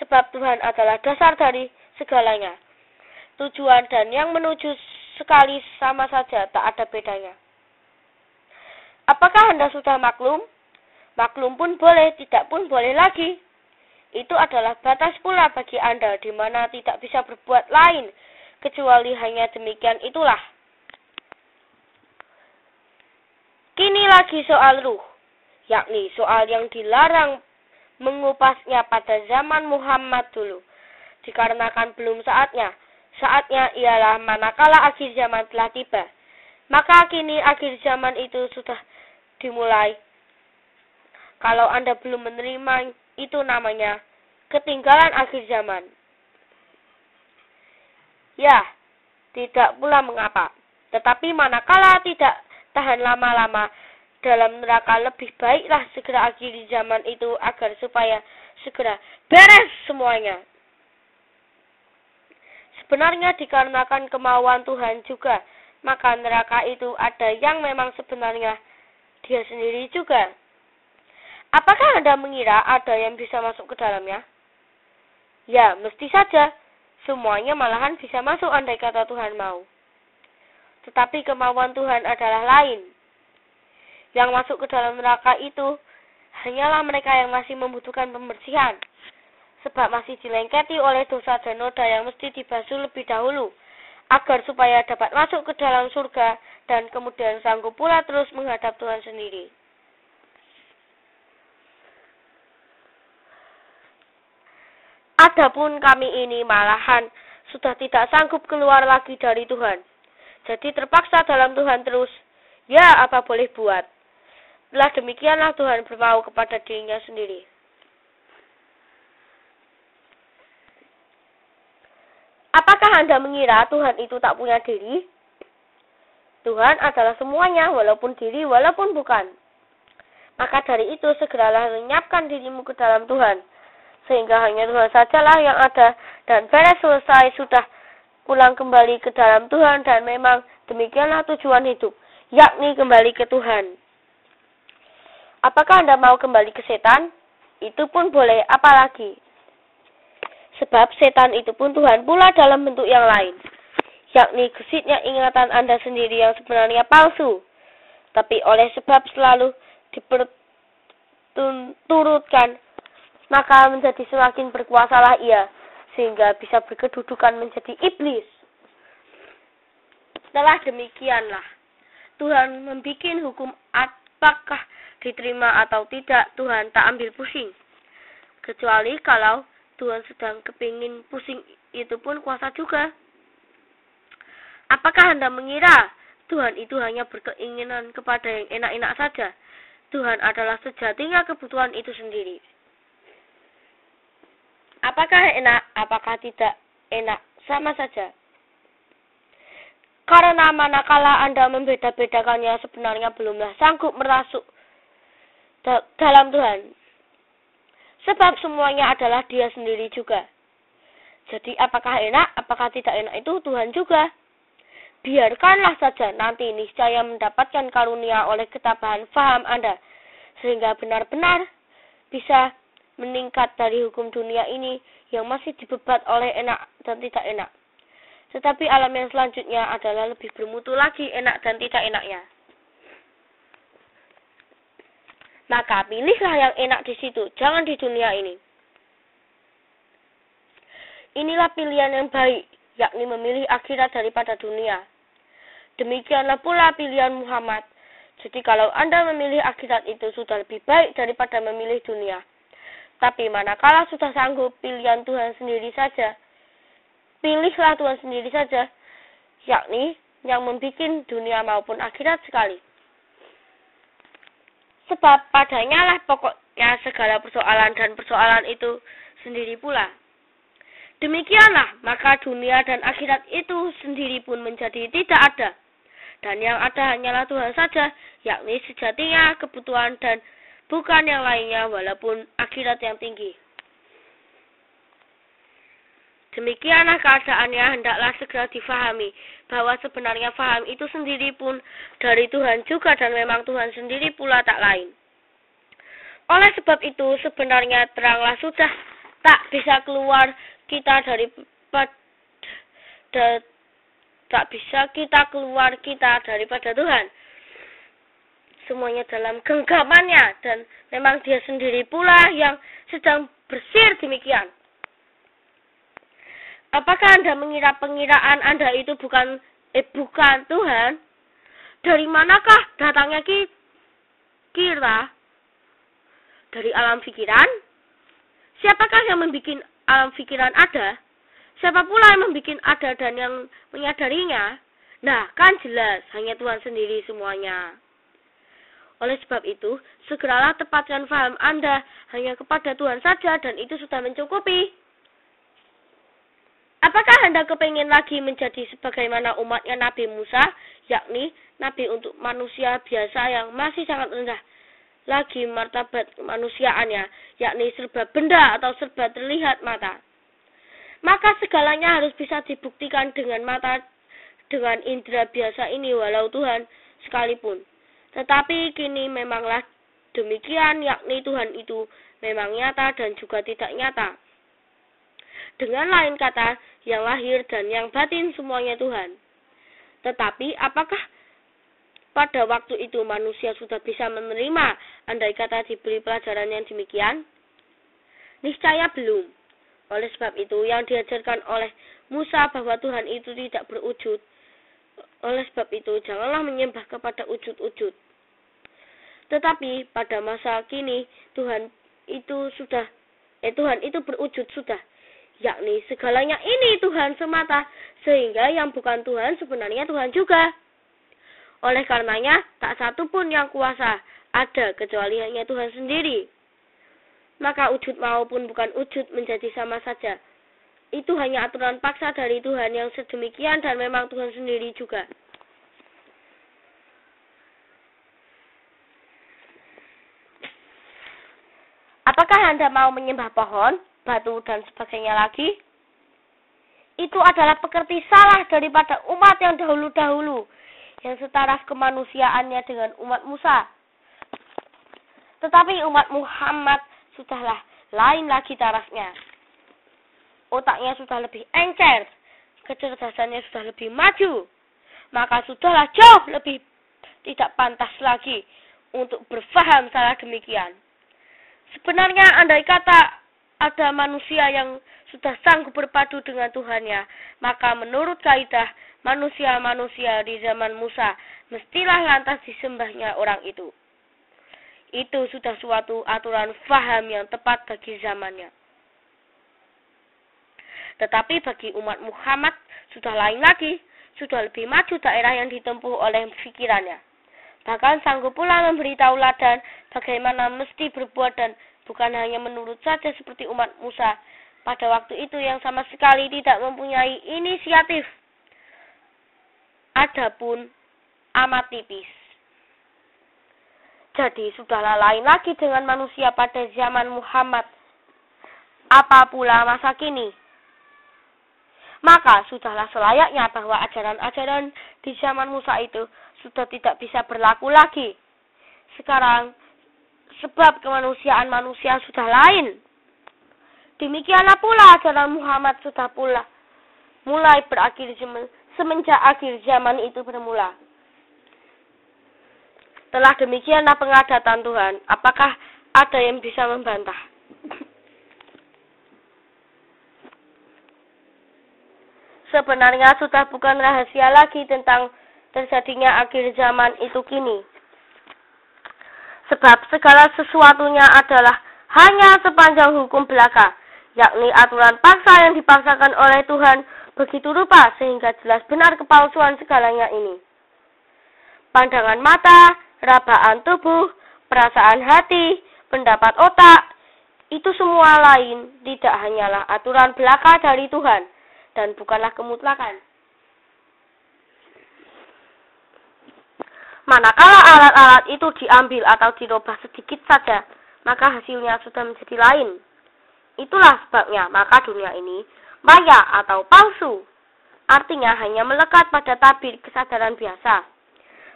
Sebab Tuhan adalah dasar dari segalanya. Tujuan dan yang menuju sekali sama saja, tak ada bedanya. Apakah Anda sudah maklum? Maklum pun boleh, tidak pun boleh lagi. Itu adalah batas pula bagi Anda, di mana tidak bisa berbuat lain, kecuali hanya demikian itulah. Kini lagi soal ruh, yakni soal yang dilarang mengupasnya pada zaman Muhammad dulu, dikarenakan belum saatnya. Saatnya ialah manakala akhir zaman telah tiba. Maka kini akhir zaman itu sudah dimulai. Kalau Anda belum menerima, itu namanya ketinggalan akhir zaman. Ya, tidak pula mengapa. Tetapi manakala tidak tahan lama-lama dalam neraka, lebih baiklah segera akhiri zaman itu agar supaya segera beres semuanya. Sebenarnya dikarenakan kemauan Tuhan juga, maka neraka itu ada yang memang sebenarnya Dia sendiri juga. Apakah Anda mengira ada yang bisa masuk ke dalamnya? Ya, mesti saja. Semuanya malahan bisa masuk andai kata Tuhan mau. Tetapi kemauan Tuhan adalah lain. Yang masuk ke dalam neraka itu hanyalah mereka yang masih membutuhkan pembersihan. Sebab masih dilengketi oleh dosa dan noda yang mesti dibasuh lebih dahulu. agar supaya dapat masuk ke dalam surga dan kemudian sanggup pula terus menghadap Tuhan sendiri. Adapun kami ini malahan sudah tidak sanggup keluar lagi dari Tuhan. Jadi terpaksa dalam Tuhan terus. Ya, apa boleh buat. Setelah demikianlah Tuhan bermau kepada dirinya sendiri. Apakah Anda mengira Tuhan itu tak punya diri? Tuhan adalah semuanya, walaupun diri, walaupun bukan. Maka dari itu segeralah lenyapkan dirimu ke dalam Tuhan. Sehingga hanya Tuhan sajalah yang ada dan beres selesai sudah pulang kembali ke dalam Tuhan dan memang demikianlah tujuan hidup, yakni kembali ke Tuhan. Apakah Anda mau kembali ke setan? Itu pun boleh, apalagi. Sebab setan itu pun Tuhan pula dalam bentuk yang lain, yakni gesitnya ingatan Anda sendiri yang sebenarnya palsu. Tapi oleh sebab selalu diperturutkan, maka menjadi semakin berkuasalah ia, sehingga bisa berkedudukan menjadi iblis. Setelah demikianlah, Tuhan membuat hukum apakah diterima atau tidak, Tuhan tak ambil pusing. Kecuali kalau Tuhan sedang kepingin pusing, itu pun kuasa juga. Apakah Anda mengira Tuhan itu hanya berkeinginan kepada yang enak-enak saja? Tuhan adalah sejatinya kebutuhan itu sendiri. Apakah enak, apakah tidak enak, sama saja. Karena manakala Anda membeda-bedakannya sebenarnya belumlah sanggup merasuk dalam Tuhan. Sebab semuanya adalah Dia sendiri juga. Jadi apakah enak, apakah tidak enak itu Tuhan juga. Biarkanlah saja, nanti niscaya mendapatkan karunia oleh ketabahan faham Anda. Sehingga benar-benar bisa meningkat dari hukum dunia ini yang masih dibebat oleh enak dan tidak enak. Tetapi alam yang selanjutnya adalah lebih bermutu lagi enak dan tidak enaknya. Maka pilihlah yang enak di situ, jangan di dunia ini. Inilah pilihan yang baik, yakni memilih akhirat daripada dunia. Demikianlah pula pilihan Muhammad. Jadi kalau Anda memilih akhirat itu sudah lebih baik daripada memilih dunia. Tapi manakala sudah sanggup pilihan Tuhan sendiri saja, pilihlah Tuhan sendiri saja, yakni yang membuat dunia maupun akhirat sekali. Sebab padanya lah pokoknya segala persoalan dan persoalan itu sendiri pula. Demikianlah, maka dunia dan akhirat itu sendiri pun menjadi tidak ada. Dan yang ada hanyalah Tuhan saja, yakni sejatinya kebutuhan dan bukan yang lainnya, walaupun akhirat yang tinggi. Demikianlah keadaannya, hendaklah segera difahami bahwa sebenarnya faham itu sendiri pun dari Tuhan juga dan memang Tuhan sendiri pula tak lain. Oleh sebab itu sebenarnya teranglah sudah tak bisa keluar kita daripada Tuhan. Semuanya dalam genggamannya dan memang Dia sendiri pula yang sedang bersir demikian. Apakah Anda mengira pengiraan Anda itu bukan Tuhan? Dari manakah datangnya kira? Dari alam pikiran? Siapakah yang membuat alam pikiran ada? Siapa pula yang membuat ada dan yang menyadarinya? Nah, kan jelas hanya Tuhan sendiri semuanya. Oleh sebab itu, segeralah tepatkan faham Anda hanya kepada Tuhan saja dan itu sudah mencukupi. Apakah Anda kepingin lagi menjadi sebagaimana umatnya Nabi Musa, yakni Nabi untuk manusia biasa yang masih sangat rendah lagi martabat kemanusiaannya, yakni serba benda atau serba terlihat mata. Maka segalanya harus bisa dibuktikan dengan mata, dengan indera biasa ini walau Tuhan sekalipun. Tetapi kini memanglah demikian, yakni Tuhan itu memang nyata dan juga tidak nyata. Dengan lain kata, yang lahir dan yang batin semuanya Tuhan. Tetapi apakah pada waktu itu manusia sudah bisa menerima andai kata diberi pelajaran yang demikian? Niscaya belum. Oleh sebab itu yang diajarkan oleh Musa bahwa Tuhan itu tidak berwujud. Oleh sebab itu, janganlah menyembah kepada wujud-wujud. Tetapi pada masa kini Tuhan itu berwujud sudah, yakni segalanya ini Tuhan semata, sehingga yang bukan Tuhan sebenarnya Tuhan juga. Oleh karenanya, tak satu pun yang kuasa ada kecuali hanya Tuhan sendiri. Maka wujud maupun bukan wujud menjadi sama saja. Itu hanya aturan paksa dari Tuhan yang sedemikian dan memang Tuhan sendiri juga. Apakah Anda mau menyembah pohon, batu, dan sebagainya lagi? Itu adalah pekerti salah daripada umat yang dahulu-dahulu, yang setaraf kemanusiaannya dengan umat Musa. Tetapi umat Muhammad sudahlah lain lagi tarafnya. Otaknya sudah lebih encer, kecerdasannya sudah lebih maju, maka sudahlah jauh lebih tidak pantas lagi untuk berfaham salah demikian. Sebenarnya andai kata ada manusia yang sudah sanggup berpadu dengan Tuhannya, maka menurut kaidah manusia-manusia di zaman Musa mestilah lantas disembahnya orang itu. Itu sudah suatu aturan faham yang tepat bagi zamannya. Tetapi bagi umat Muhammad sudah lain lagi, sudah lebih maju daerah yang ditempuh oleh pikirannya. Bahkan sanggup pula memberi tauladan bagaimana mesti berbuat dan bukan hanya menurut saja seperti umat Musa pada waktu itu yang sama sekali tidak mempunyai inisiatif. Adapun amat tipis. Jadi sudahlah lain lagi dengan manusia pada zaman Muhammad. Apa pula masa kini? Maka sudahlah selayaknya bahwa ajaran-ajaran di zaman Musa itu sudah tidak bisa berlaku lagi. Sekarang, sebab kemanusiaan manusia sudah lain. Demikianlah pula ajaran Muhammad sudah pula mulai berakhir semenjak akhir zaman itu bermula. Telah demikianlah pengadatan Tuhan. Apakah ada yang bisa membantah? Sebenarnya sudah bukan rahasia lagi tentang terjadinya akhir zaman itu kini. Sebab segala sesuatunya adalah hanya sepanjang hukum belaka, yakni aturan paksa yang dipaksakan oleh Tuhan begitu rupa sehingga jelas benar kepalsuan segalanya ini. Pandangan mata, rabaan tubuh, perasaan hati, pendapat otak, itu semua lain tidak hanyalah aturan belaka dari Tuhan dan bukanlah kemutlakan. Manakala alat-alat itu diambil atau dirubah sedikit saja, maka hasilnya sudah menjadi lain. Itulah sebabnya maka dunia ini maya atau palsu. Artinya hanya melekat pada tabir kesadaran biasa.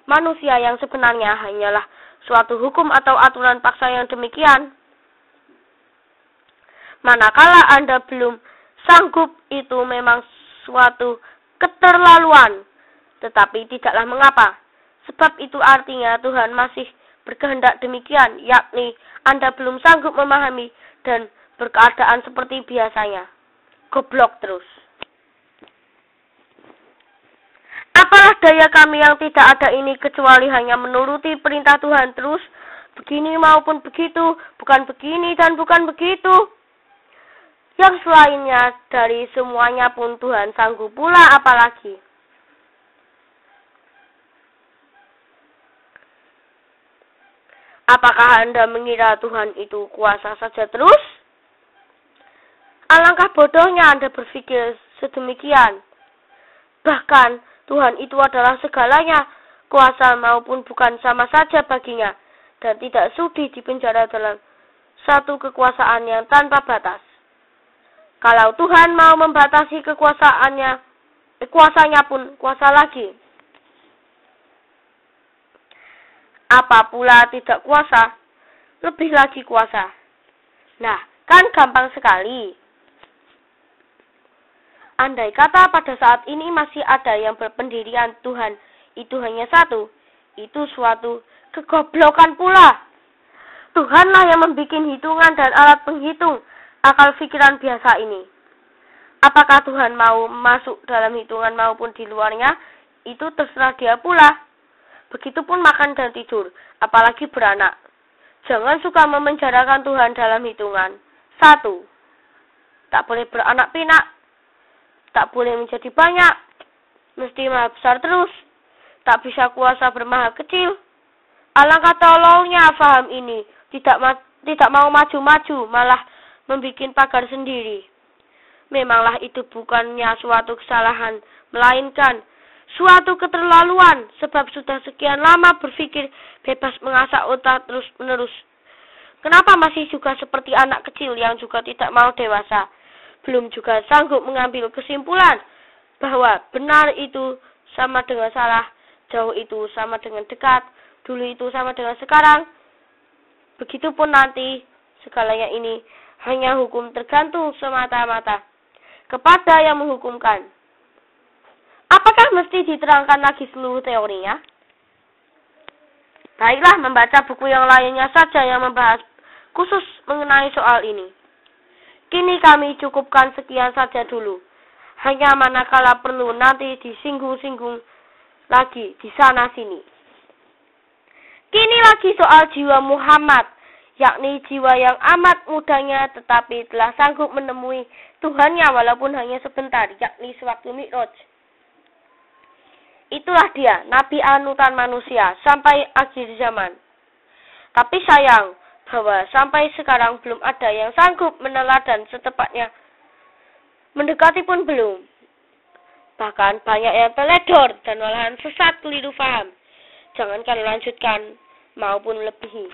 Manusia yang sebenarnya hanyalah suatu hukum atau aturan paksa yang demikian. Manakala Anda belum sanggup, itu memang suatu keterlaluan, tetapi tidaklah mengapa. Sebab itu artinya Tuhan masih berkehendak demikian, yakni Anda belum sanggup memahami dan berkeadaan seperti biasanya. Goblok terus. Apalah daya kami yang tidak ada ini kecuali hanya menuruti perintah Tuhan terus, begini maupun begitu, bukan begini dan bukan begitu. Yang selainnya dari semuanya pun Tuhan sanggup pula apalagi. Apakah Anda mengira Tuhan itu kuasa saja terus? Alangkah bodohnya Anda berpikir sedemikian. Bahkan Tuhan itu adalah segalanya, kuasa maupun bukan sama saja baginya, dan tidak sudi dipenjara dalam satu kekuasaan yang tanpa batas. Kalau Tuhan mau membatasi kuasanya pun kuasa lagi. Apa pula tidak kuasa, lebih lagi kuasa. Nah, kan gampang sekali. Andai kata pada saat ini masih ada yang berpendirian Tuhan itu hanya satu, itu suatu kegoblokan pula. Tuhanlah yang membuat hitungan dan alat penghitung akal pikiran biasa ini. Apakah Tuhan mau masuk dalam hitungan maupun di luarnya, itu terserah dia pula. Begitupun makan dan tidur, apalagi beranak. Jangan suka memenjarakan Tuhan dalam hitungan. 1. Tak boleh beranak pinak. Tak boleh menjadi banyak. Mesti maha besar terus. Tak bisa kuasa bermaha kecil. Alangkah tololnya faham ini. Tidak mau maju-maju, malah membuat pagar sendiri. Memanglah itu bukannya suatu kesalahan, melainkan suatu keterlaluan, sebab sudah sekian lama berpikir bebas mengasah otak terus-menerus. Kenapa masih juga seperti anak kecil yang juga tidak mau dewasa, belum juga sanggup mengambil kesimpulan bahwa benar itu sama dengan salah, jauh itu sama dengan dekat, dulu itu sama dengan sekarang. Begitupun nanti, segalanya ini hanya hukum tergantung semata-mata kepada yang menghukumkan. Apakah mesti diterangkan lagi seluruh teorinya? Baiklah, membaca buku yang lainnya saja yang membahas khusus mengenai soal ini. Kini kami cukupkan sekian saja dulu. Hanya manakala perlu nanti disinggung-singgung lagi di sana-sini. Kini lagi soal jiwa Muhammad, yakni jiwa yang amat mudanya tetapi telah sanggup menemui Tuhannya walaupun hanya sebentar, yakni sewaktu Mi'raj. Itulah dia, Nabi anutan manusia sampai akhir zaman. Tapi sayang bahwa sampai sekarang belum ada yang sanggup meneladan setepatnya. Mendekati pun belum. Bahkan banyak yang teledor dan malahan sesat keliru faham. Jangankan lanjutkan maupun lebihi.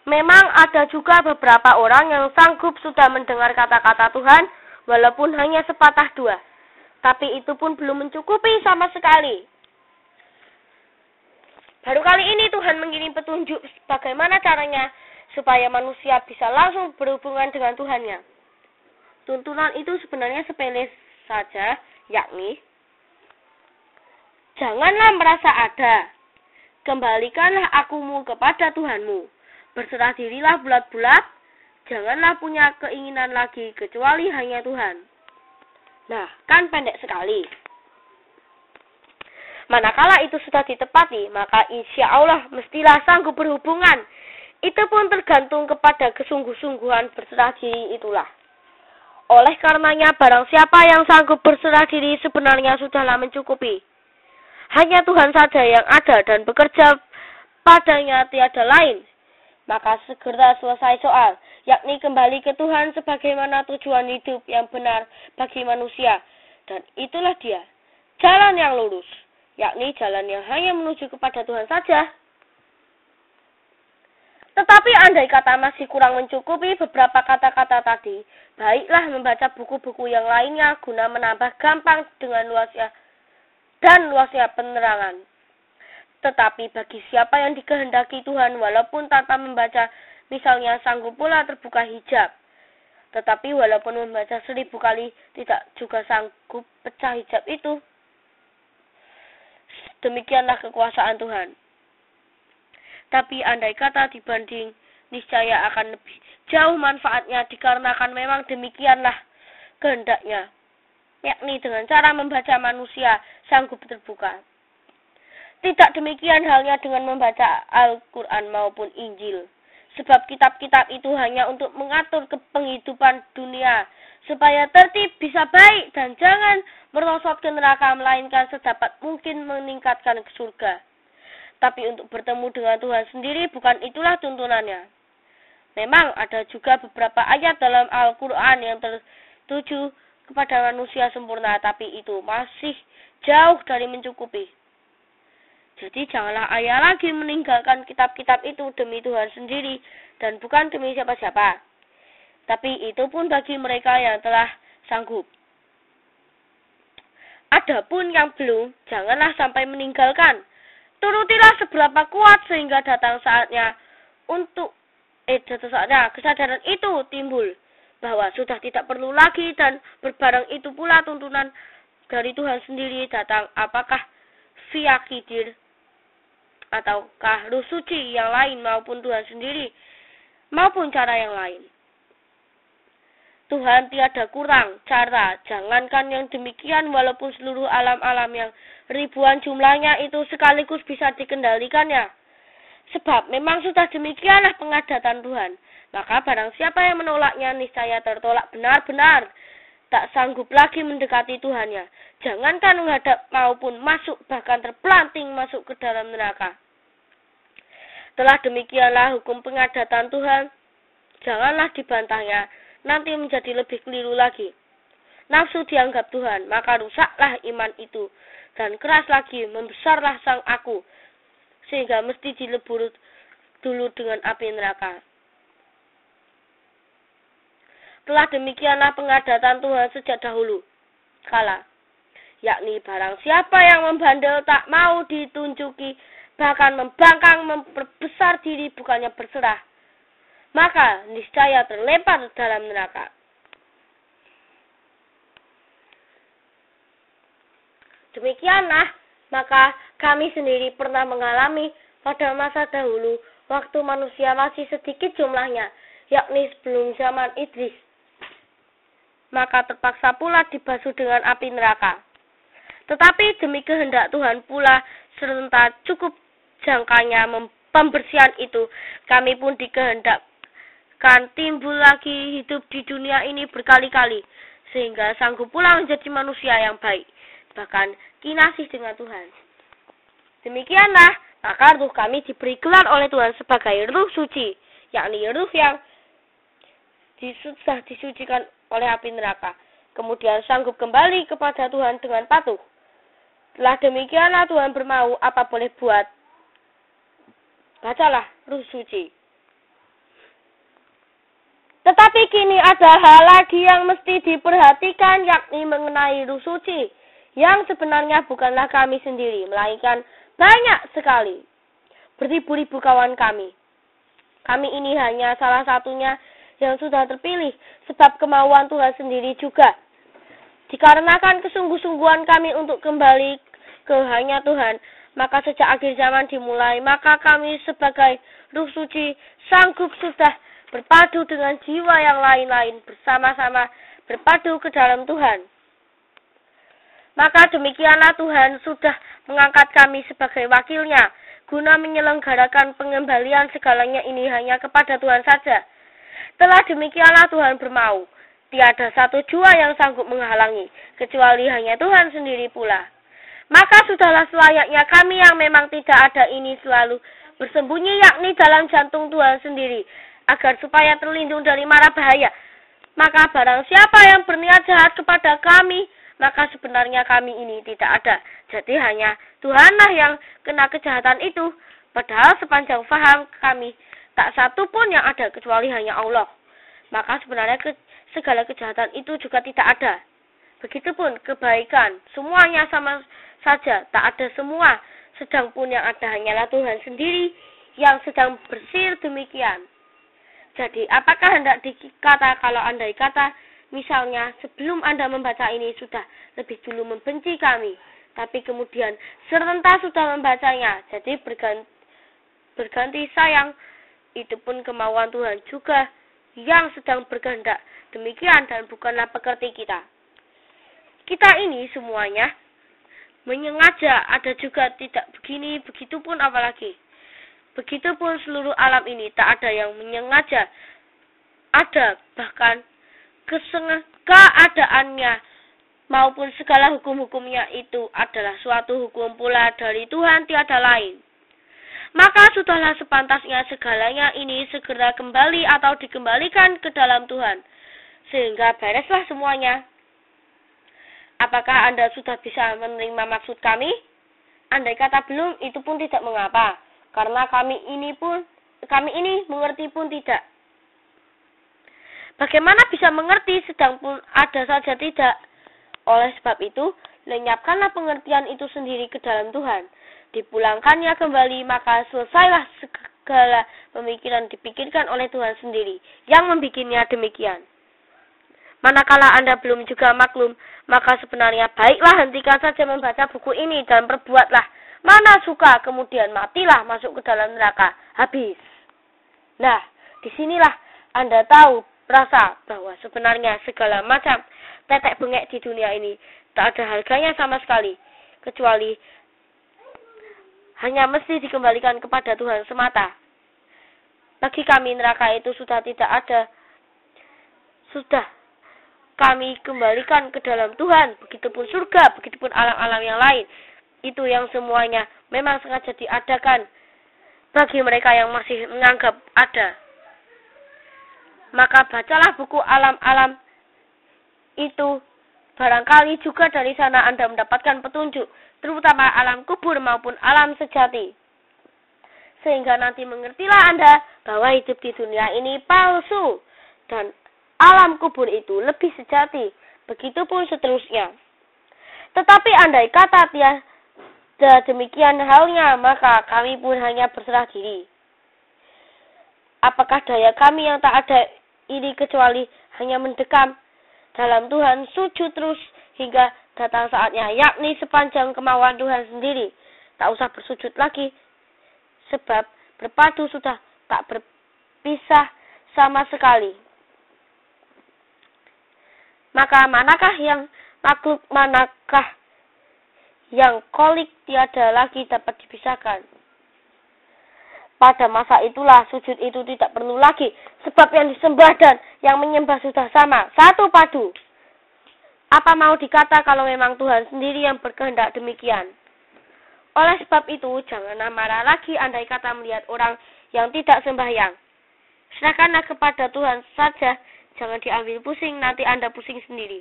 Memang ada juga beberapa orang yang sanggup sudah mendengar kata-kata Tuhan, walaupun hanya sepatah dua. Tapi itu pun belum mencukupi sama sekali. Baru kali ini Tuhan mengirim petunjuk bagaimana caranya supaya manusia bisa langsung berhubungan dengan Tuhannya. Tuntunan itu sebenarnya sepele saja, yakni janganlah merasa ada. Kembalikanlah akumu kepada Tuhanmu. Berserah dirilah bulat-bulat. Janganlah punya keinginan lagi kecuali hanya Tuhan. Nah, kan pendek sekali. Manakala itu sudah ditepati, maka insya Allah mestilah sanggup berhubungan. Itu pun tergantung kepada kesungguh-sungguhan berserah diri itulah. Oleh karenanya, barang siapa yang sanggup berserah diri sebenarnya sudahlah mencukupi. Hanya Tuhan saja yang ada dan bekerja padanya tiada lain. Maka segera selesai soal, yakni kembali ke Tuhan sebagaimana tujuan hidup yang benar bagi manusia. Dan itulah dia, jalan yang lurus, yakni jalan yang hanya menuju kepada Tuhan saja. Tetapi andai kata masih kurang mencukupi beberapa kata-kata tadi, baiklah membaca buku-buku yang lainnya guna menambah gampang dengan luasnya penerangan. Tetapi bagi siapa yang dikehendaki Tuhan walaupun tanpa membaca, misalnya sanggup pula terbuka hijab. Tetapi walaupun membaca 1000 kali, tidak juga sanggup pecah hijab itu. Demikianlah kekuasaan Tuhan. Tapi andai kata dibanding, niscaya akan lebih jauh manfaatnya dikarenakan memang demikianlah kehendaknya. Yakni dengan cara membaca manusia sanggup terbuka. Tidak demikian halnya dengan membaca Al-Quran maupun Injil. Sebab kitab-kitab itu hanya untuk mengatur penghidupan dunia. Supaya tertib bisa baik dan jangan merosot ke neraka melainkan sedapat mungkin meningkatkan ke surga. Tapi untuk bertemu dengan Tuhan sendiri bukan itulah tuntunannya. Memang ada juga beberapa ayat dalam Al-Quran yang tertuju kepada manusia sempurna. Tapi itu masih jauh dari mencukupi. Jadi janganlah ayah lagi meninggalkan kitab-kitab itu demi Tuhan sendiri dan bukan demi siapa-siapa. Tapi itu pun bagi mereka yang telah sanggup. Adapun yang belum, janganlah sampai meninggalkan. Turutilah seberapa kuat sehingga datang saatnya kesadaran itu timbul bahwa sudah tidak perlu lagi dan berbareng itu pula tuntunan dari Tuhan sendiri datang apakah via kidir ataukah ruh suci yang lain maupun Tuhan sendiri maupun cara yang lain. Tuhan tiada kurang cara. Jangankan yang demikian, walaupun seluruh alam-alam yang ribuan jumlahnya itu sekaligus bisa dikendalikannya. Sebab memang sudah demikianlah pengadatan Tuhan. Maka barang siapa yang menolaknya niscaya tertolak benar-benar. Tak sanggup lagi mendekati Tuhannya. Jangankan menghadap maupun masuk, bahkan terpelanting masuk ke dalam neraka. Telah demikianlah hukum pengadatan Tuhan. Janganlah dibantahnya, nanti menjadi lebih keliru lagi. Nafsu dianggap Tuhan, maka rusaklah iman itu. Dan keras lagi, membesarlah sang aku, sehingga mesti dilebur dulu dengan api neraka. Telah demikianlah pengadatan Tuhan sejak dahulu kala, yakni barang siapa yang membandel tak mau ditunjuki, bahkan membangkang memperbesar diri bukannya berserah, maka niscaya terlempar dalam neraka. Demikianlah maka kami sendiri pernah mengalami pada masa dahulu, waktu manusia masih sedikit jumlahnya, yakni sebelum zaman Idris. Maka terpaksa pula dibasuh dengan api neraka. Tetapi demi kehendak Tuhan pula, serta cukup jangkanya pembersihan itu, kami pun dikehendakkan timbul lagi hidup di dunia ini berkali-kali, sehingga sanggup pula menjadi manusia yang baik, bahkan kinasih dengan Tuhan. Demikianlah, maka ruh kami diberi gelar oleh Tuhan sebagai ruh suci, yakni ruh yang sudah disucikan oleh api neraka, kemudian sanggup kembali kepada Tuhan dengan patuh. Telah demikianlah Tuhan bermau, apa boleh buat. Bacalah ruh suci. Tetapi kini ada hal lagi yang mesti diperhatikan, yakni mengenai ruh suci, yang sebenarnya bukanlah kami sendiri, melainkan banyak sekali, beribu-ribu kawan kami. Kami ini hanya salah satunya yang sudah terpilih, sebab kemauan Tuhan sendiri juga. Dikarenakan kesungguh-sungguhan kami untuk kembali ke hanya Tuhan, maka sejak akhir zaman dimulai, maka kami sebagai ruh suci sanggup sudah berpadu dengan jiwa yang lain-lain, bersama-sama berpadu ke dalam Tuhan. Maka demikianlah Tuhan sudah mengangkat kami sebagai wakilnya, guna menyelenggarakan pengembalian segalanya ini hanya kepada Tuhan saja. Telah demikianlah Tuhan bermau, tiada satu jua yang sanggup menghalangi, kecuali hanya Tuhan sendiri pula. Maka sudahlah selayaknya kami yang memang tidak ada ini selalu bersembunyi, yakni dalam jantung Tuhan sendiri, agar supaya terlindung dari mara bahaya. Maka barang siapa yang berniat jahat kepada kami, maka sebenarnya kami ini tidak ada. Jadi hanya Tuhanlah yang kena kejahatan itu, padahal sepanjang faham kami, tak satu pun yang ada kecuali hanya Allah. Maka sebenarnya segala kejahatan itu juga tidak ada. Begitupun kebaikan, semuanya sama saja, tak ada semua. Sedang pun yang ada hanyalah Tuhan sendiri yang sedang bersih demikian. Jadi apakah hendak dikata kalau andai kata, misalnya sebelum Anda membaca ini sudah lebih dulu membenci kami, tapi kemudian serentak sudah membacanya, jadi berganti sayang. Itu pun kemauan Tuhan juga yang sedang berkehendak demikian, dan bukanlah pekerti kita. Kita ini semuanya menyengaja, ada juga tidak begini, begitupun apalagi. Begitupun seluruh alam ini tak ada yang menyengaja. Ada bahkan keadaannya maupun segala hukum-hukumnya itu adalah suatu hukum pula dari Tuhan, tiada lain. Maka sudahlah sepantasnya segalanya ini segera kembali atau dikembalikan ke dalam Tuhan, sehingga bereslah semuanya. Apakah Anda sudah bisa menerima maksud kami? Andai kata belum, itu pun tidak mengapa, karena kami ini mengerti pun tidak. Bagaimana bisa mengerti sedang pun ada saja tidak? Oleh sebab itu, lenyapkanlah pengertian itu sendiri ke dalam Tuhan. Dipulangkannya kembali, maka selesailah segala pemikiran dipikirkan oleh Tuhan sendiri, yang membikinnya demikian. Manakala Anda belum juga maklum, maka sebenarnya baiklah hentikan saja membaca buku ini dan perbuatlah mana suka, kemudian matilah masuk ke dalam neraka. Habis. Nah, disinilah Anda tahu terasa bahwa sebenarnya segala macam tetek bengek di dunia ini tak ada harganya sama sekali, kecuali hanya mesti dikembalikan kepada Tuhan semata. Bagi kami neraka itu sudah tidak ada, sudah kami kembalikan ke dalam Tuhan. Begitupun surga, begitupun alam-alam yang lain. Itu yang semuanya memang sengaja diadakan bagi mereka yang masih menganggap ada. Maka bacalah buku alam-alam itu. Barangkali juga dari sana Anda mendapatkan petunjuk, terutama alam kubur maupun alam sejati. Sehingga nanti mengertilah Anda bahwa hidup di dunia ini palsu dan alam kubur itu lebih sejati. Begitupun seterusnya. Tetapi andai kata tiada demikian halnya, maka kami pun hanya berserah diri. Apakah daya kami yang tak ada ini kecuali hanya mendekam dalam Tuhan, sujud terus hingga datang saatnya, yakni sepanjang kemauan Tuhan sendiri. Tak usah bersujud lagi, sebab berpadu sudah tak berpisah sama sekali. Maka manakah yang makhluk, manakah yang kolik tiada lagi dapat dipisahkan? Pada masa itulah sujud itu tidak perlu lagi, sebab yang disembah dan yang menyembah sudah sama, satu padu. Apa mau dikata kalau memang Tuhan sendiri yang berkehendak demikian? Oleh sebab itu, janganlah marah lagi andai kata melihat orang yang tidak sembahyang. Serahkanlah kepada Tuhan saja, jangan diambil pusing, nanti Anda pusing sendiri.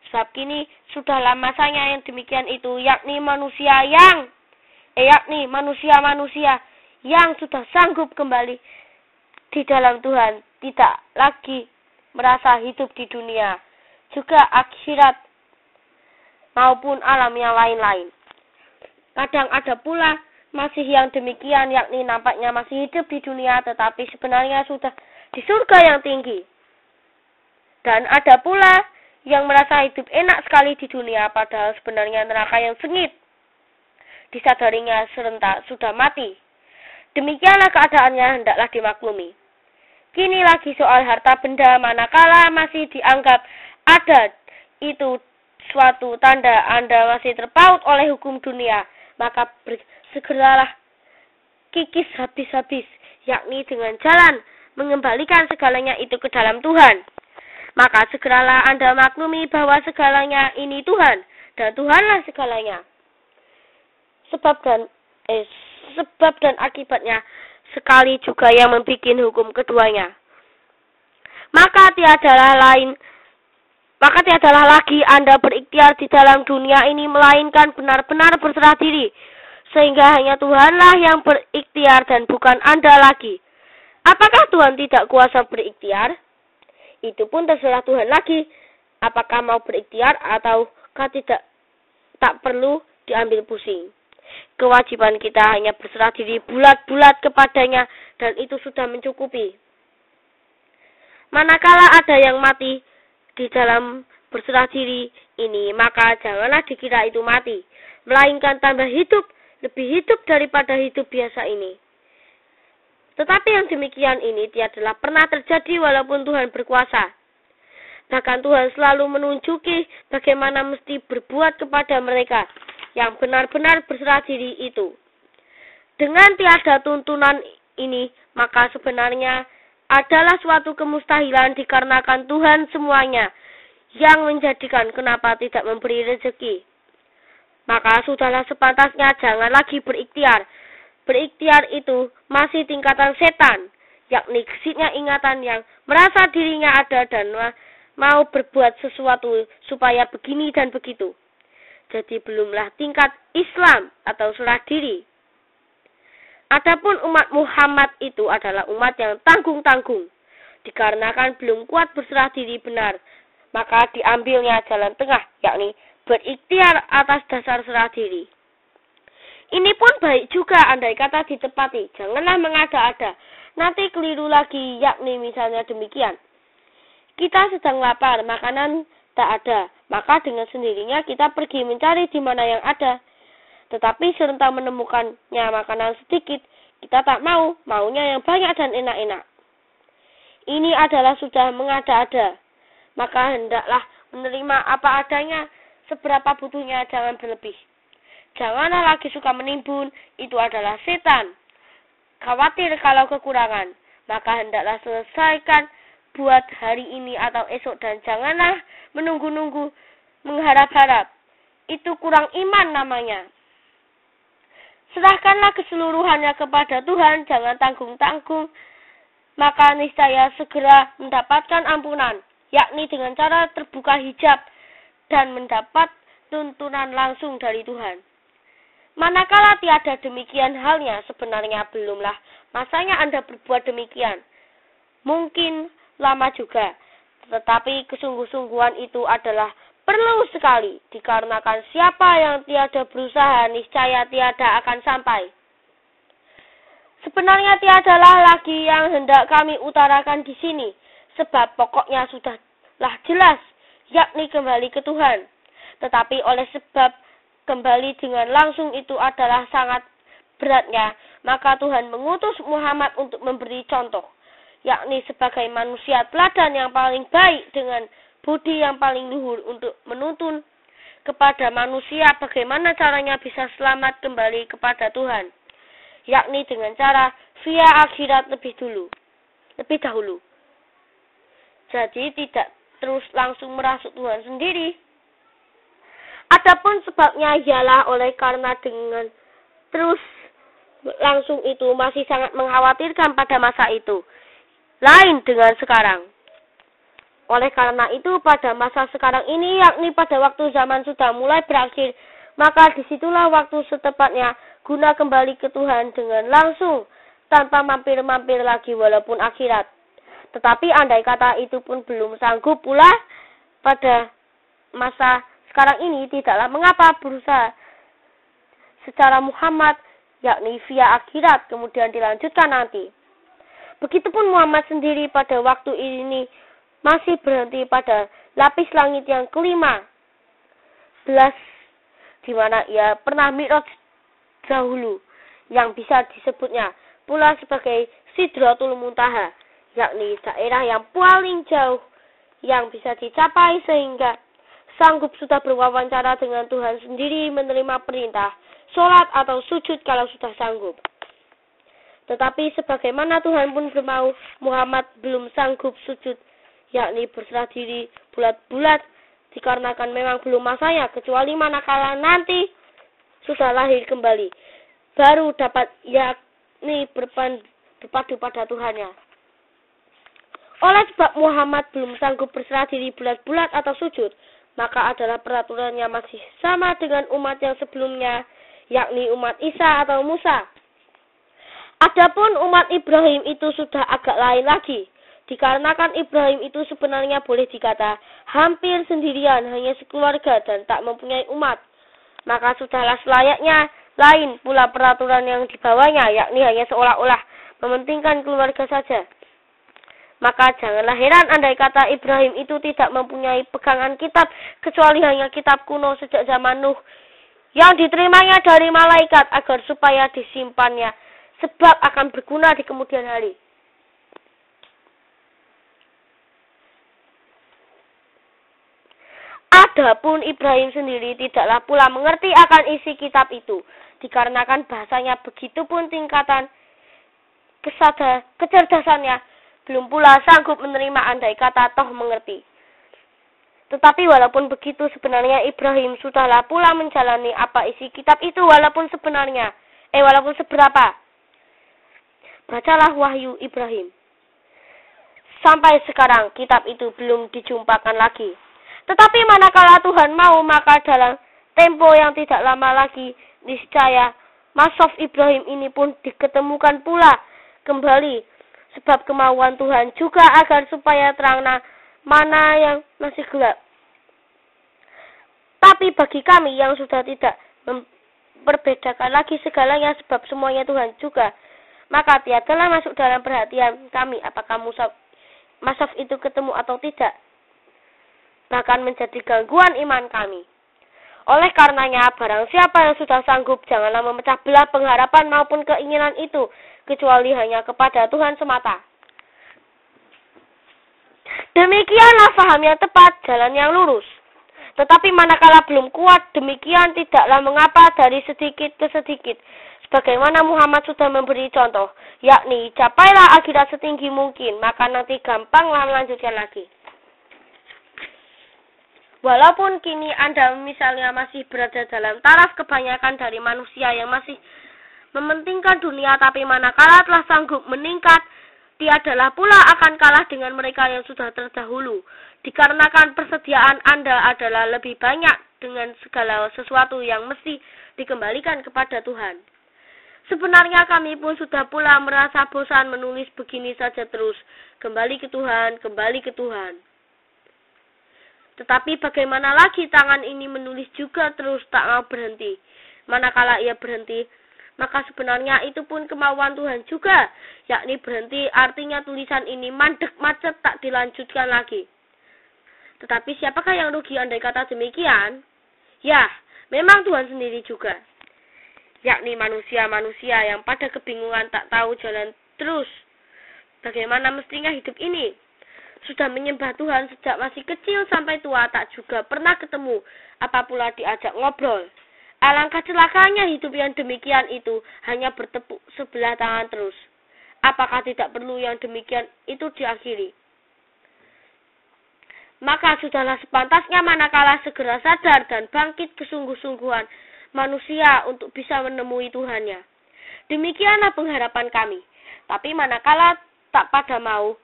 Sebab kini sudahlah masanya yang demikian itu, yakni manusia-manusia yang sudah sanggup kembali di dalam Tuhan, tidak lagi merasa hidup di dunia, juga akhirat maupun alam yang lain-lain. Kadang ada pula masih yang demikian, yakni nampaknya masih hidup di dunia, tetapi sebenarnya sudah di surga yang tinggi. Dan ada pula yang merasa hidup enak sekali di dunia, padahal sebenarnya neraka yang sengit. Disadarinya serentak sudah mati. Demikianlah keadaannya, hendaklah dimaklumi. Kini lagi soal harta benda, manakala masih dianggap ada itu suatu tanda Anda masih terpaut oleh hukum dunia, maka segeralah kikis habis-habis, yakni dengan jalan mengembalikan segalanya itu ke dalam Tuhan. Maka segeralah Anda maklumi bahwa segalanya ini Tuhan, dan Tuhanlah segalanya. Sebab dan akibatnya sekali juga yang membuat hukum keduanya. Maka tiadalah lagi Anda berikhtiar di dalam dunia ini, melainkan benar-benar berserah diri, sehingga hanya Tuhanlah yang berikhtiar dan bukan Anda lagi. Apakah Tuhan tidak kuasa berikhtiar? Itu pun terserah Tuhan lagi. Apakah mau berikhtiar ataukah tak perlu diambil pusing. Kewajiban kita hanya berserah diri bulat-bulat kepadanya, dan itu sudah mencukupi. Manakala ada yang mati di dalam berserah diri ini, maka janganlah dikira itu mati, melainkan tambah hidup, lebih hidup daripada hidup biasa ini. Tetapi yang demikian ini tiadalah pernah terjadi walaupun Tuhan berkuasa. Bahkan Tuhan selalu menunjuki bagaimana mesti berbuat kepada mereka yang benar-benar berserah diri itu. Dengan tiada tuntunan ini, maka sebenarnya adalah suatu kemustahilan dikarenakan Tuhan semuanya yang menjadikan kenapa tidak memberi rezeki. Maka sudahlah sepantasnya jangan lagi berikhtiar. Berikhtiar itu masih tingkatan setan, yakni gesitnya ingatan yang merasa dirinya ada dan mau berbuat sesuatu supaya begini dan begitu. Jadi belumlah tingkat Islam atau serah diri. Adapun umat Muhammad itu adalah umat yang tanggung-tanggung. Dikarenakan belum kuat berserah diri benar, maka diambilnya jalan tengah, yakni berikhtiar atas dasar serah diri. Ini pun baik juga andai kata ditepati. Janganlah mengada-ada, nanti keliru lagi, yakni misalnya demikian. Kita sedang lapar, makanan tak ada, maka dengan sendirinya kita pergi mencari di mana yang ada. Tetapi serentak menemukannya makanan sedikit, kita tak mau, maunya yang banyak dan enak-enak. ini adalah sudah mengada-ada. Maka hendaklah menerima apa adanya, seberapa butuhnya, jangan berlebih. Janganlah lagi suka menimbun, itu adalah setan. Khawatir kalau kekurangan, maka hendaklah selesaikan buat hari ini atau esok, dan janganlah menunggu-nunggu, mengharap-harap. Itu kurang iman namanya. Serahkanlah keseluruhannya kepada Tuhan, jangan tanggung-tanggung, maka niscaya segera mendapatkan ampunan, yakni dengan cara terbuka hijab dan mendapat tuntunan langsung dari Tuhan. Manakala tiada demikian halnya, sebenarnya belumlah masanya Anda berbuat demikian. Mungkin lama juga, tetapi kesungguh-sungguhan itu adalah perlu sekali, dikarenakan siapa yang tiada berusaha niscaya tiada akan sampai. Sebenarnya tiadalah lagi yang hendak kami utarakan di sini, sebab pokoknya sudahlah jelas, yakni kembali ke Tuhan. Tetapi oleh sebab kembali dengan langsung itu adalah sangat beratnya, maka Tuhan mengutus Muhammad untuk memberi contoh, yakni sebagai manusia teladan yang paling baik dengan budi yang paling luhur untuk menuntun kepada manusia bagaimana caranya bisa selamat kembali kepada Tuhan, yakni dengan cara via akhirat lebih dahulu. Jadi tidak terus langsung merasuk Tuhan sendiri. Adapun sebabnya ialah oleh karena dengan terus langsung itu masih sangat mengkhawatirkan pada masa itu, lain dengan sekarang. Oleh karena itu pada masa sekarang ini, yakni pada waktu zaman sudah mulai berakhir, maka disitulah waktu setepatnya guna kembali ke Tuhan dengan langsung, tanpa mampir-mampir lagi walaupun akhirat. Tetapi andai kata itu pun belum sanggup pula pada masa sekarang ini, tidaklah mengapa berusaha secara Muhammad, yakni via akhirat, kemudian dilanjutkan nanti. Begitupun Muhammad sendiri pada waktu ini masih berhenti pada lapis langit yang ke-15, di mana ia pernah mi'raj dahulu, yang bisa disebutnya pula sebagai Sidratul Muntaha, yakni daerah yang paling jauh yang bisa dicapai, sehingga sanggup sudah berwawancara dengan Tuhan sendiri, menerima perintah, sholat atau sujud kalau sudah sanggup. Tetapi sebagaimana Tuhan pun bermau, Muhammad belum sanggup sujud, yakni berserah diri bulat-bulat, dikarenakan memang belum masanya, kecuali manakala nanti sudah lahir kembali, baru dapat yakni berpadu pada Tuhannya. Oleh sebab Muhammad belum sanggup berserah diri bulat-bulat atau sujud, maka adalah peraturannya masih sama dengan umat yang sebelumnya, yakni umat Isa atau Musa. Adapun umat Ibrahim itu sudah agak lain lagi, dikarenakan Ibrahim itu sebenarnya boleh dikata hampir sendirian, hanya sekeluarga dan tak mempunyai umat. Maka sudahlah selayaknya lain pula peraturan yang dibawanya, yakni hanya seolah-olah mementingkan keluarga saja. Maka janganlah heran andai kata Ibrahim itu tidak mempunyai pegangan kitab, kecuali hanya kitab kuno sejak zaman Nuh, yang diterimanya dari malaikat agar supaya disimpannya, sebab akan berguna di kemudian hari. Adapun Ibrahim sendiri tidaklah pula mengerti akan isi kitab itu, dikarenakan bahasanya begitupun tingkatan kecerdasannya belum pula sanggup menerima andai kata toh mengerti. Tetapi walaupun begitu, sebenarnya Ibrahim sudahlah pula menjalani apa isi kitab itu, walaupun seberapa. Bacalah Wahyu Ibrahim. Sampai sekarang kitab itu belum dijumpakan lagi. Tetapi manakala Tuhan mau, maka dalam tempo yang tidak lama lagi, niscaya Mashaf Ibrahim ini pun diketemukan pula kembali. Sebab kemauan Tuhan juga agar supaya terang mana yang masih gelap. Tapi bagi kami yang sudah tidak memperbedakan lagi segalanya, sebab semuanya Tuhan juga, maka tiadalah masuk dalam perhatian kami apakah Mashaf itu ketemu atau tidak, bahkan menjadi gangguan iman kami. Oleh karenanya, barang siapa yang sudah sanggup, janganlah memecah belah pengharapan maupun keinginan itu, kecuali hanya kepada Tuhan semata. Demikianlah faham yang tepat, jalan yang lurus. Tetapi manakala belum kuat, demikian tidaklah mengapa dari sedikit ke sedikit. Sebagaimana Muhammad sudah memberi contoh, yakni capailah akhirat setinggi mungkin, maka nanti gampanglah melanjutkan lagi. Walaupun kini Anda misalnya masih berada dalam taraf kebanyakan dari manusia yang masih mementingkan dunia, tapi manakala telah sanggup meningkat, tiadalah pula akan kalah dengan mereka yang sudah terdahulu. Dikarenakan persediaan Anda adalah lebih banyak dengan segala sesuatu yang mesti dikembalikan kepada Tuhan. Sebenarnya kami pun sudah pula merasa bosan menulis begini saja terus. Kembali ke Tuhan, kembali ke Tuhan. Tetapi bagaimana lagi tangan ini menulis juga terus tak mau berhenti. Manakala ia berhenti, maka sebenarnya itu pun kemauan Tuhan juga, yakni berhenti artinya tulisan ini mandek macet tak dilanjutkan lagi. Tetapi siapakah yang rugi andai kata demikian? Ya, memang Tuhan sendiri juga, yakni manusia-manusia yang pada kebingungan tak tahu jalan terus. Bagaimana mestinya hidup ini? Sudah menyembah Tuhan sejak masih kecil sampai tua, tak juga pernah ketemu, apa pula diajak ngobrol. Alangkah celakanya hidup yang demikian itu hanya bertepuk sebelah tangan terus. Apakah tidak perlu yang demikian itu diakhiri? Maka sudahlah sepantasnya manakala segera sadar dan bangkit kesungguh-sungguhan manusia untuk bisa menemui Tuhannya. Demikianlah pengharapan kami. Tapi manakala tak pada mau,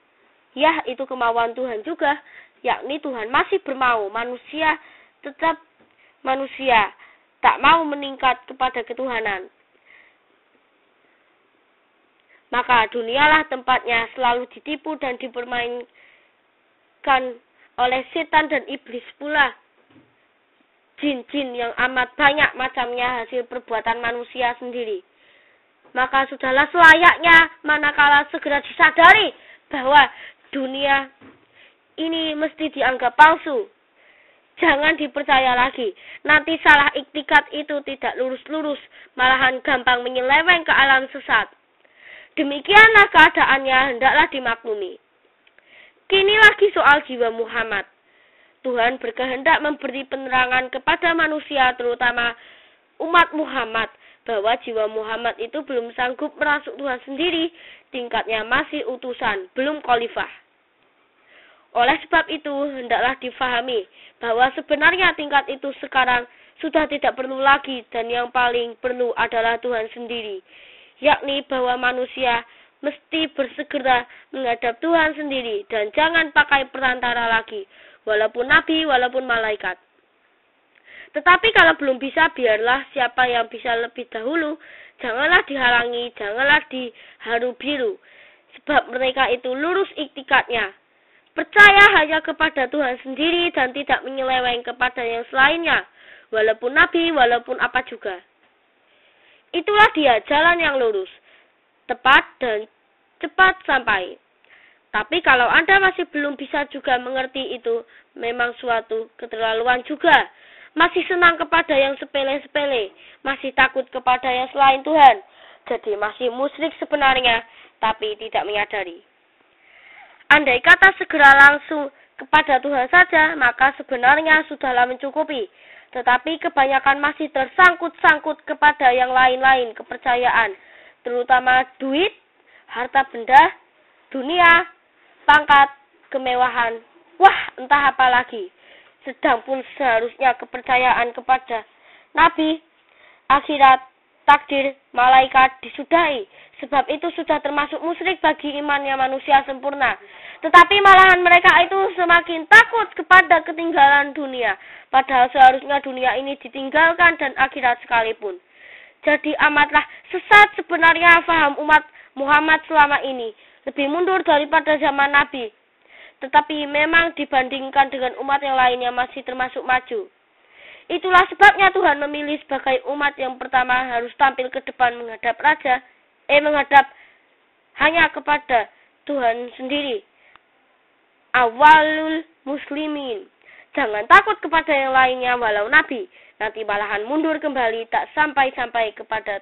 ya itu kemauan Tuhan juga, yakni Tuhan masih bermau manusia tetap manusia, tak mau meningkat kepada ketuhanan. Maka dunialah tempatnya selalu ditipu dan dipermainkan oleh setan dan iblis pula. Jin-jin yang amat banyak macamnya hasil perbuatan manusia sendiri. Maka sudahlah selayaknya manakala segera disadari bahwa dunia ini mesti dianggap palsu. Jangan dipercaya lagi. Nanti salah iktikat itu tidak lurus-lurus, malahan gampang menyeleweng ke alam sesat. Demikianlah keadaannya, hendaklah dimaklumi. Kini lagi soal jiwa Muhammad. Tuhan berkehendak memberi penerangan kepada manusia, terutama umat Muhammad, bahwa jiwa Muhammad itu belum sanggup merasuk Tuhan sendiri, tingkatnya masih utusan, belum khalifah. Oleh sebab itu, hendaklah difahami bahwa sebenarnya tingkat itu sekarang sudah tidak perlu lagi, dan yang paling perlu adalah Tuhan sendiri, yakni bahwa manusia mesti bersegera menghadap Tuhan sendiri dan jangan pakai perantara lagi, walaupun nabi, walaupun malaikat. Tetapi kalau belum bisa, biarlah siapa yang bisa lebih dahulu, janganlah dihalangi, janganlah diharu-biru, sebab mereka itu lurus iktikadnya. Percaya hanya kepada Tuhan sendiri dan tidak menyeleweng kepada yang selainnya, walaupun nabi, walaupun apa juga. Itulah dia jalan yang lurus, tepat dan cepat sampai. Tapi kalau Anda masih belum bisa juga mengerti itu, memang suatu keterlaluan juga. Masih senang kepada yang sepele-sepele, masih takut kepada yang selain Tuhan. Jadi masih musyrik sebenarnya, tapi tidak menyadari. Andai kata segera langsung kepada Tuhan saja, maka sebenarnya sudahlah mencukupi. Tetapi kebanyakan masih tersangkut-sangkut kepada yang lain-lain kepercayaan, terutama duit, harta benda, dunia, pangkat, kemewahan, wah entah apa lagi. Sedang pun seharusnya kepercayaan kepada nabi, akhirat, takdir, malaikat disudahi. Sebab itu sudah termasuk musyrik bagi imannya manusia sempurna. Tetapi malahan mereka itu semakin takut kepada ketinggalan dunia. Padahal seharusnya dunia ini ditinggalkan dan akhirat sekalipun. Jadi amatlah sesat sebenarnya faham umat Muhammad selama ini. Lebih mundur daripada zaman Nabi. Tetapi memang dibandingkan dengan umat yang lainnya masih termasuk maju. Itulah sebabnya Tuhan memilih sebagai umat yang pertama harus tampil ke depan menghadap menghadap hanya kepada Tuhan sendiri. Awalul muslimin. Jangan takut kepada yang lainnya walau nabi. Nanti malahan mundur kembali tak sampai-sampai kepada